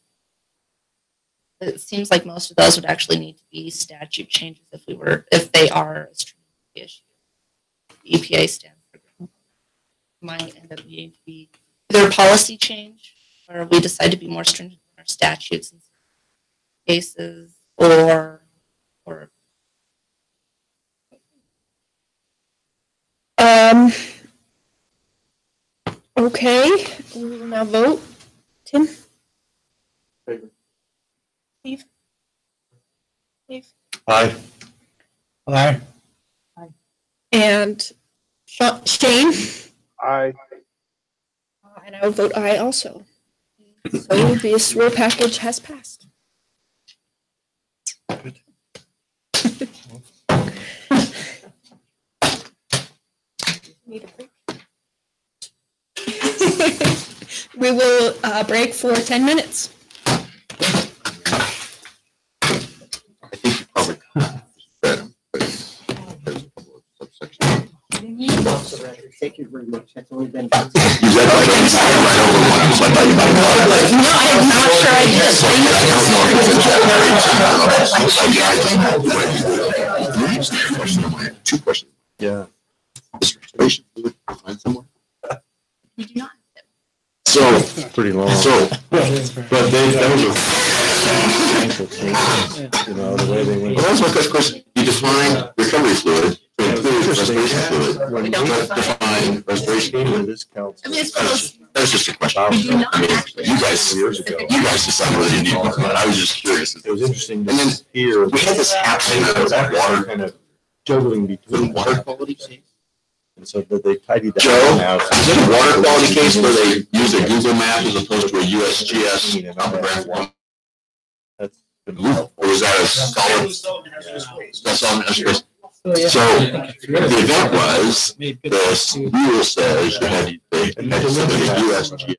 It seems like most of those would actually need to be statute changes if they are a stringent issue. The EPA stands for might end up needing to be either a policy change or we decide to be more stringent in our statutes in cases or Okay, we will now vote. Tim? Favor. Steve? Steve? Aye. Aye. And Shane? Aye. And I will vote aye also. So this rule package has passed. Need a break? We will break for 10 minutes. I think you probably read them, but there's a couple of subsections. Thank you very much. That's only been. You said right over one, I was like, you might know. No, I'm not sure I did. Two questions. Yeah. Is restoration fluid defined somewhere? We do not. So, Pretty long. so, But that was a change, you know, the way they went. well, that's my first question. You define recovery fluid to include restoration fluid. When We we don't Define restoration came to fluid. this council. I mean, it's close. That was just a question. We do not I mean, actually. you guys decide whether you need one, but I was just curious. It was interesting to And then hear. we had this happening with that water, Kind of juggling the between water quality case. and so that they tidied that Joe, house. is it a water quality case where they use a Google map as opposed to a USGS? That's Or is that a solid? That's all, that's good. So the event was, the rule says you had, they had to submit a USGS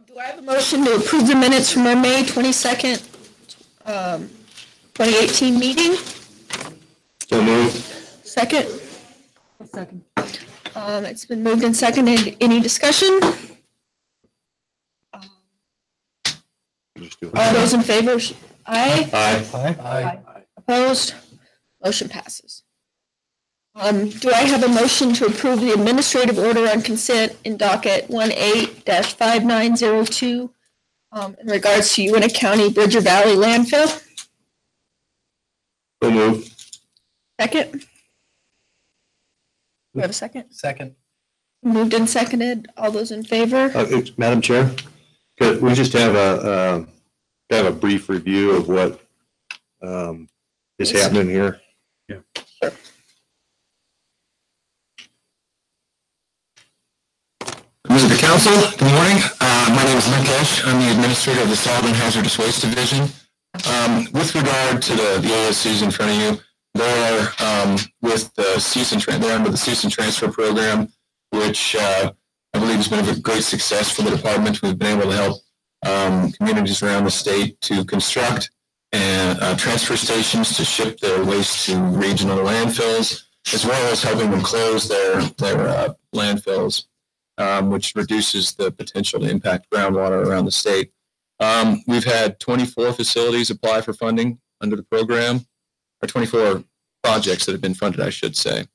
Do I have a motion to approve the minutes from our May 22nd, 2018 meeting? So moved. Second? Second. It's been moved and seconded. Any discussion? All those in favor? Aye. Aye. Opposed? Motion passes. Do I have a motion to approve the administrative order on consent in docket 18-5902 in regards to Uinta County Bridger Valley landfill? So moved. Second? Do we have a second? Second. Moved and seconded. All those in favor? Madam Chair, could we just have a brief review of what is happening here? Yeah. Sure. Members of the council, good morning. My name is Mukesh. I'm the administrator of the Solid and Hazardous Waste Division. With regard to the ASCs in front of you, they are with the they're under the cease and transfer program, which I believe has been a great success for the department. We've been able to help communities around the state to construct and transfer stations to ship their waste to regional landfills, as well as helping them close their landfills, which reduces the potential to impact groundwater around the state. We've had 24 facilities apply for funding under the program, or 24 projects that have been funded, I should say.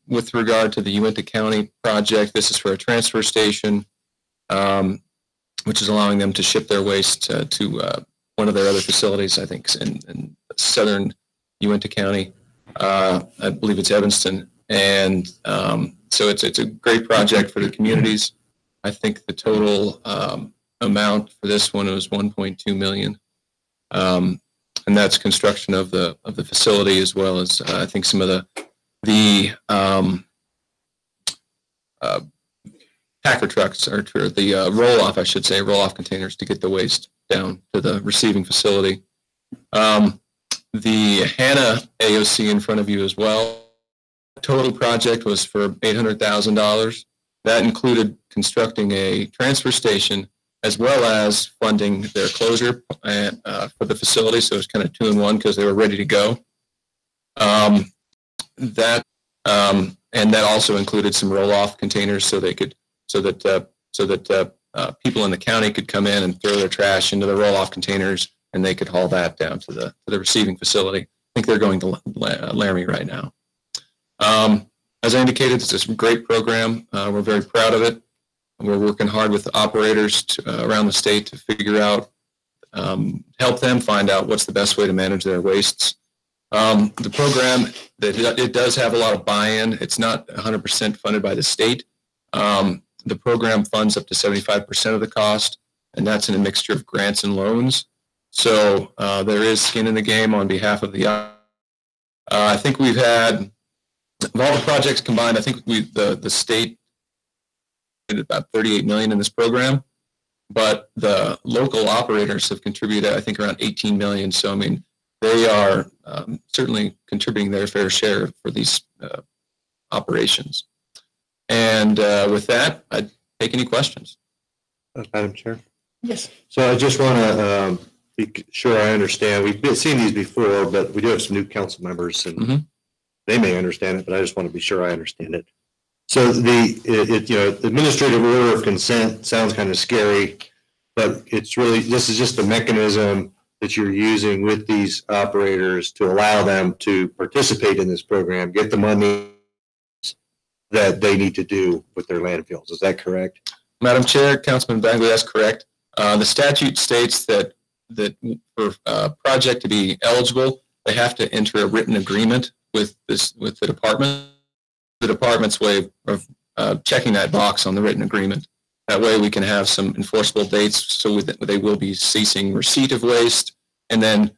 With regard to the Uinta County project, this is for a transfer station, which is allowing them to ship their waste to one of their other facilities, I think, in southern Uinta County. I believe it's Evanston. And so it's a great project for the communities. I think the total amount for this one was $1.2 million. And that's construction of the facility, as well as I think some of the packer trucks, or the roll-off, I should say, roll-off containers to get the waste down to the receiving facility. The Hannah AOC in front of you as well. Total project was for $800,000. That included constructing a transfer station, as well as funding their closure for the facility. So it's kind of 2 in 1 because they were ready to go. And that also included some roll-off containers so that people in the county could come in and throw their trash into the roll-off containers, and they could haul that down to the receiving facility. I think they're going to Laramie right now. As I indicated, it's a great program. We're very proud of it. We're working hard with the operators around the state to figure out, help them find out what's the best way to manage their wastes. The program, it does have a lot of buy-in. It's not 100% funded by the state. The program funds up to 75% of the cost, and that's in a mixture of grants and loans. So there is skin in the game on behalf of the. I think we've had, of all the projects combined, I think the state did about $38 million in this program, but the local operators have contributed, I think, around $18 million. So I mean, they are certainly contributing their fair share for these operations. And with that, I'd take any questions. Madam Chair? Yes. So I just want to be sure I understand. We've seen these before, but we do have some new council members, and they may understand it, but I just want to be sure I understand it. So the administrative order of consent sounds kind of scary, but it's really, this is just a mechanism that you're using with these operators to allow them to participate in this program, get the money that they need to do with their landfills. Is that correct? Madam Chair, Councilman Bagley, that's correct. The statute states that for a project to be eligible, they have to enter a written agreement with the department. The department's way of checking that box on the written agreement. That way we can have some enforceable dates, so they will be ceasing receipt of waste. And then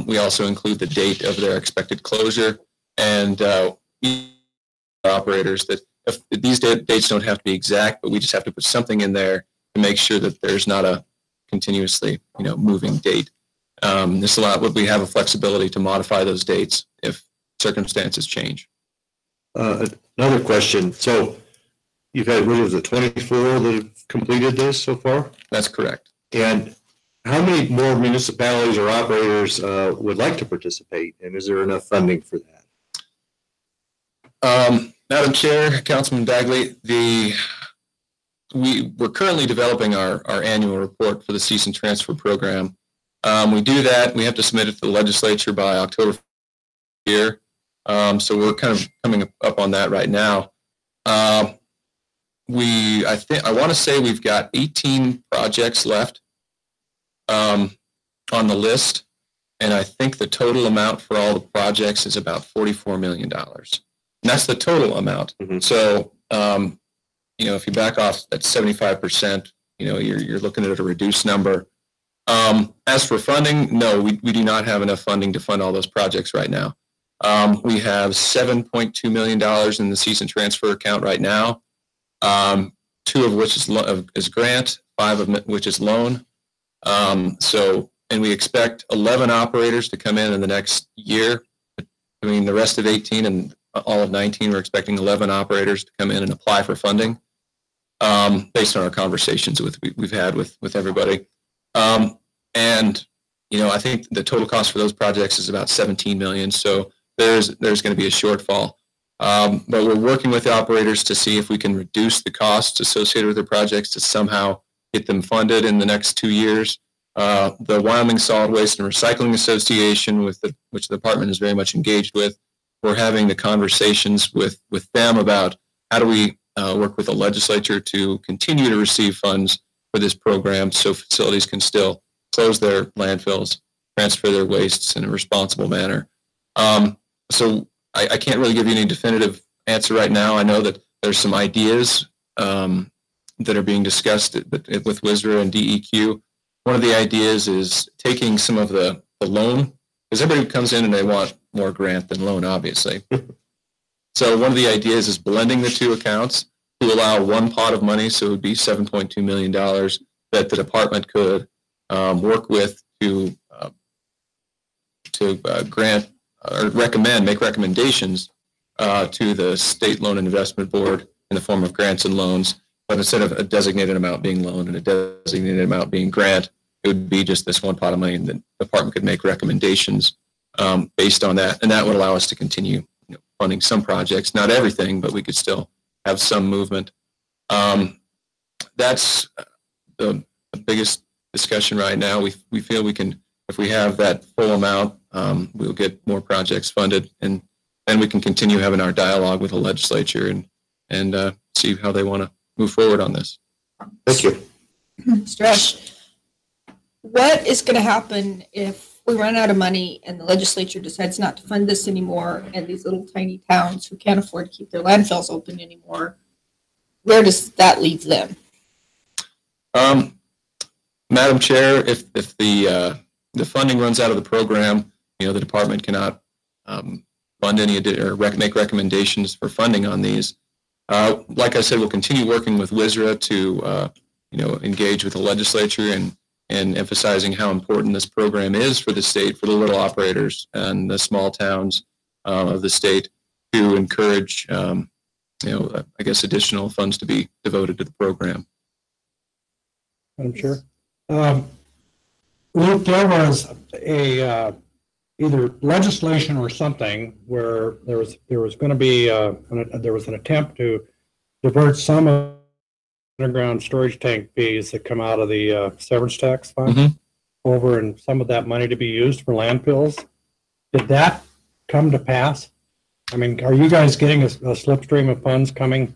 we also include the date of their expected closure. And operators that if these dates don't have to be exact, but we just have to put something in there to make sure that there's not a continuously moving date. This allows, we have a flexibility to modify those dates if circumstances change. Another question. So you've had, what is it, 24 that have completed this so far? That's correct. And how many more municipalities or operators would like to participate? And is there enough funding for that? Madam Chair, Councilman Dagley, we're currently developing our annual report for the cease and transfer program. We do that. We have to submit it to the legislature by October here. So we're kind of coming up on that right now. I want to say we've got 18 projects left on the list, and I think the total amount for all the projects is about $44 million. And that's the total amount. Mm-hmm. So, if you back off that 75%, you're looking at a reduced number. As for funding, no, we do not have enough funding to fund all those projects right now. We have $7.2 million in the cease and transfer account right now, 2 of which is grant, 5 of which is loan. And we expect 11 operators to come in the next year. Between the rest of 18 and all of 19, we're expecting 11 operators to come in and apply for funding, based on our conversations we've had with everybody. I think the total cost for those projects is about $17 million. So there's going to be a shortfall. But we're working with the operators to see if we can reduce the costs associated with their projects to somehow get them funded in the next 2 years. The Wyoming Solid Waste and Recycling Association, which the department is very much engaged with, we're having the conversations with them about how do we work with the legislature to continue to receive funds for this program so facilities can still close their landfills, transfer their wastes in a responsible manner. So I can't really give you any definitive answer right now. I know that there's some ideas that are being discussed with WSRA and DEQ. One of the ideas is taking some of the loan, because everybody comes in and they want more grant than loan, obviously. So one of the ideas is blending the 2 accounts to allow one pot of money, so it would be $7.2 million that the department could work with to grant or make recommendations to the State Loan and Investment Board in the form of grants and loans. But instead of a designated amount being loan and a designated amount being grant, it would be just this one pot of money, and the department could make recommendations based on that. And that would allow us to continue funding some projects, not everything, but we could still have some movement. That's the biggest discussion right now. We feel we can, if we have that full amount, we'll get more projects funded, and then we can continue having our dialogue with the legislature and see how they want to move forward on this. Thank you. Mr. Rush, what is going to happen if we run out of money and the legislature decides not to fund this anymore, and these little tiny towns who can't afford to keep their landfills open anymore, where does that leave them? Madam Chair, if the funding runs out of the program, the department cannot fund any or make recommendations for funding on these. Like I said, we'll continue working with WSRA to engage with the legislature and emphasizing how important this program is for the state, for the little operators and the small towns of the state, to encourage additional funds to be devoted to the program. Madam Chair. Luke, there was a either legislation or something where there was going to be there was an attempt to divert some of underground storage tank fees that come out of the severance tax fund over, and some of that money to be used for landfills. Did that come to pass? I mean, are you guys getting a slipstream of funds coming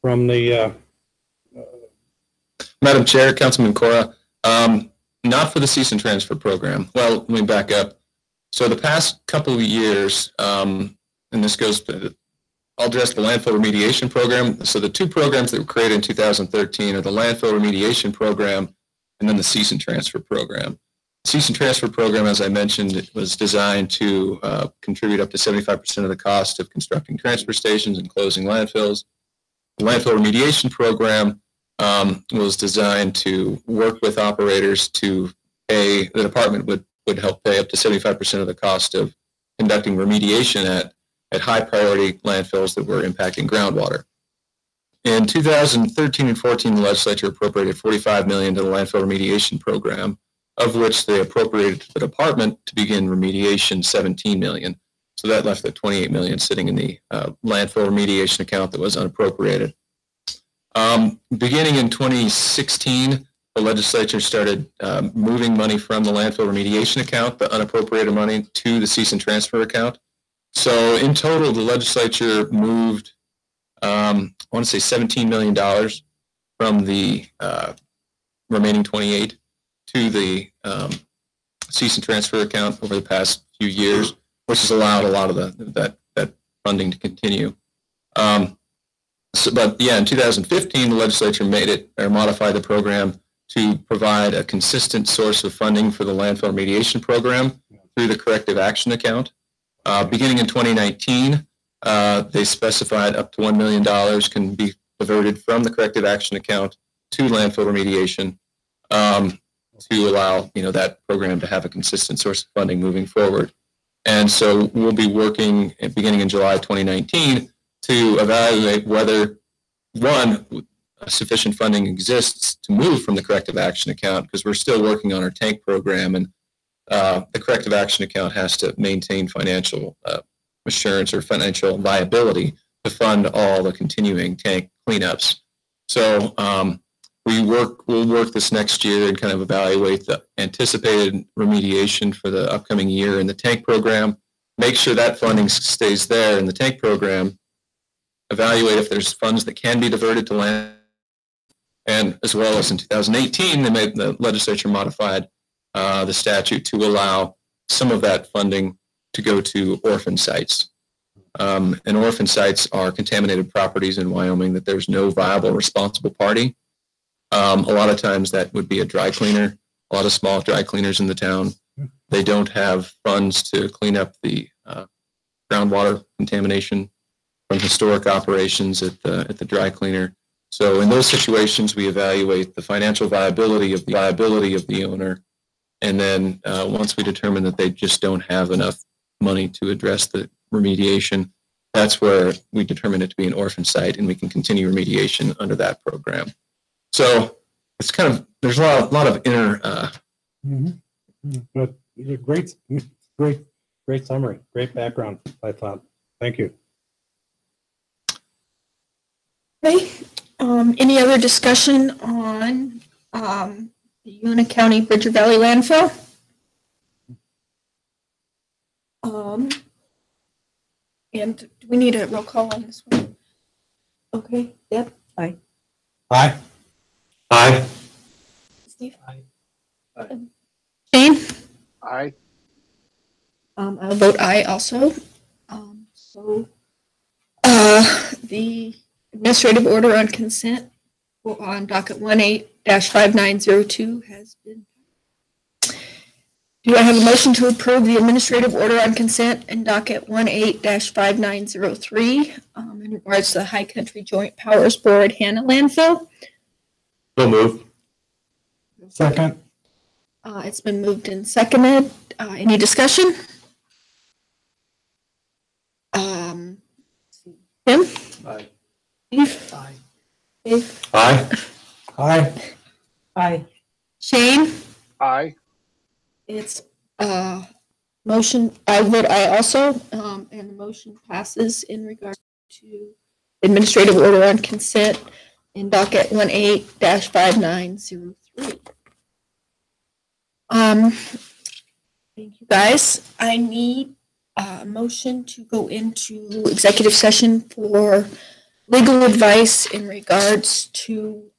from the? Madam Chair, Councilman Cora, not for the cease and transfer program. Well, let me back up. So the past couple of years, and this goes to, I'll address the landfill remediation program. So the 2 programs that were created in 2013 are the landfill remediation program and then the cease and transfer program. The cease and transfer program, as I mentioned, it was designed to contribute up to 75% of the cost of constructing transfer stations and closing landfills. The landfill remediation program was designed to work with operators to pay, the department would help pay up to 75% of the cost of conducting remediation at high priority landfills that were impacting groundwater. In 2013 and 14, the legislature appropriated $45 million to the landfill remediation program, of which they appropriated to the department to begin remediation $17 million. So that left the $28 million sitting in the landfill remediation account that was unappropriated. Beginning in 2016, the legislature started moving money from the landfill remediation account, the unappropriated money, to the cease and transfer account. So in total, the legislature moved, I want to say $17 million from the remaining 28 to the cease and transfer account over the past few years, which has allowed a lot of that funding to continue. But yeah, in 2015, the legislature made it or modified the program to provide a consistent source of funding for the landfill remediation program through the corrective action account. Beginning in 2019, they specified up to $1 million can be diverted from the corrective action account to landfill remediation to allow that program to have a consistent source of funding moving forward. And so we'll be working beginning in July 2019 to evaluate whether, one, sufficient funding exists to move from the corrective action account, because we're still working on our tank program, and the corrective action account has to maintain financial assurance or financial viability to fund all the continuing tank cleanups. So we'll work this next year and kind of evaluate the anticipated remediation for the upcoming year in the tank program, make sure that funding stays there in the tank program, evaluate if there's funds that can be diverted to land, and as well as in 2018, the legislature modified the statute to allow some of that funding to go to orphan sites. And orphan sites are contaminated properties in Wyoming that there's no viable responsible party. A lot of times that would be a dry cleaner, a lot of small dry cleaners in the town. They don't have funds to clean up the groundwater contamination from historic operations at the dry cleaner. So in those situations, we evaluate the financial viability of the owner. And then once we determine that they just don't have enough money to address the remediation, that's where we determine it to be an orphan site, and we can continue remediation under that program. So it's kind of, there's a lot of inner. But great summary, great background, I thought. Thank you. Okay. Any other discussion on the Una County Bridger Valley landfill? And do we need a roll call on this one? Okay. Deb? Aye. Aye. Aye. Steve? Aye. Shane? Aye. I'll vote aye also. So the administrative order on consent on docket 18-5902 has been. Do I have a motion to approve the administrative order on consent in docket 18-5903 in regards to the High Country Joint Powers Board Hannah landfill? So move. Second. It's been moved and seconded. Any discussion? Tim? Aye. Steve? Aye. Dave? Aye. Aye. Aye. Shane? Aye. It's motion, I vote aye also, and the motion passes in regard to administrative order on consent in docket 18-5903. Thank you, guys. I need a motion to go into executive session for legal advice in regards to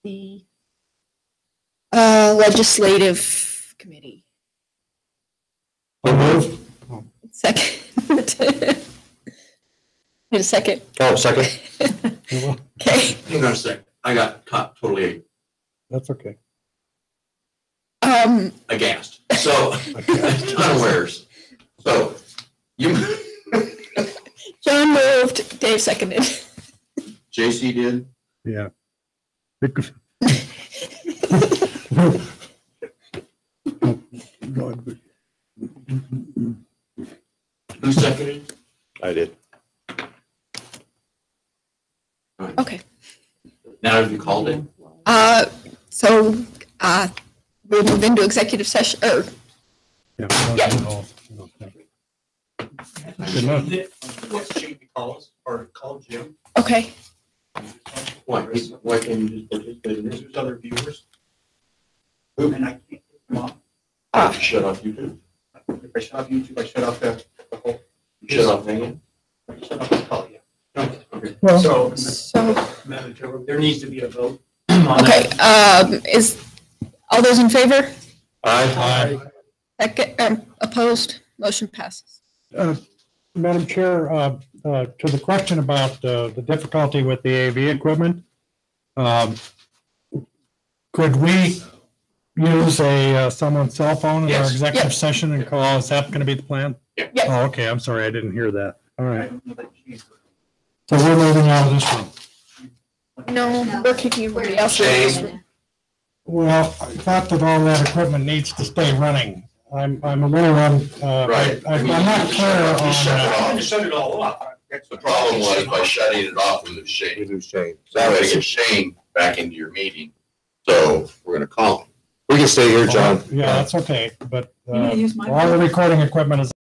the legislative committee. So move. Second. Need a second. Oh, second. Okay. Hang on a sec. I got caught totally That's okay. aghast. So, unawares. So, you, John moved, Dave seconded. JC did? Yeah. Who seconded? I did. Now have you called it? So we'll move into executive session, or Yeah. Good enough. What's Jamie call us, or call Jim? okay. Why can you just participate in this? There's other viewers. And I can't get them off. Shut off YouTube. If I shut off YouTube, I shut off the whole. Shut off hanging. Shut off the call, yeah. Okay. Well, So, Madam Chair, there needs to be a vote. okay, is, all those in favor? Aye. Second, opposed? Motion passes. Madam Chair, to the question about the difficulty with the AV equipment, could we use someone's cell phone in our Yes. executive session and call? Is that going to be the plan? Yeah. Yeah. Oh, okay. I'm sorry. I didn't hear that. All right. So we're moving out of this room. No, we're kicking everybody else out of this room. Well, I thought that all that equipment needs to stay running. I'm a little Right. I'm not clear You shut it on. off. You shut it all off. The problem was by shutting it off, we lose Shane. We do Shane. So I gotta get Shane back into your meeting. So we're gonna call him. We can stay here, John. Yeah, that's okay. But You wanna use my all the recording equipment is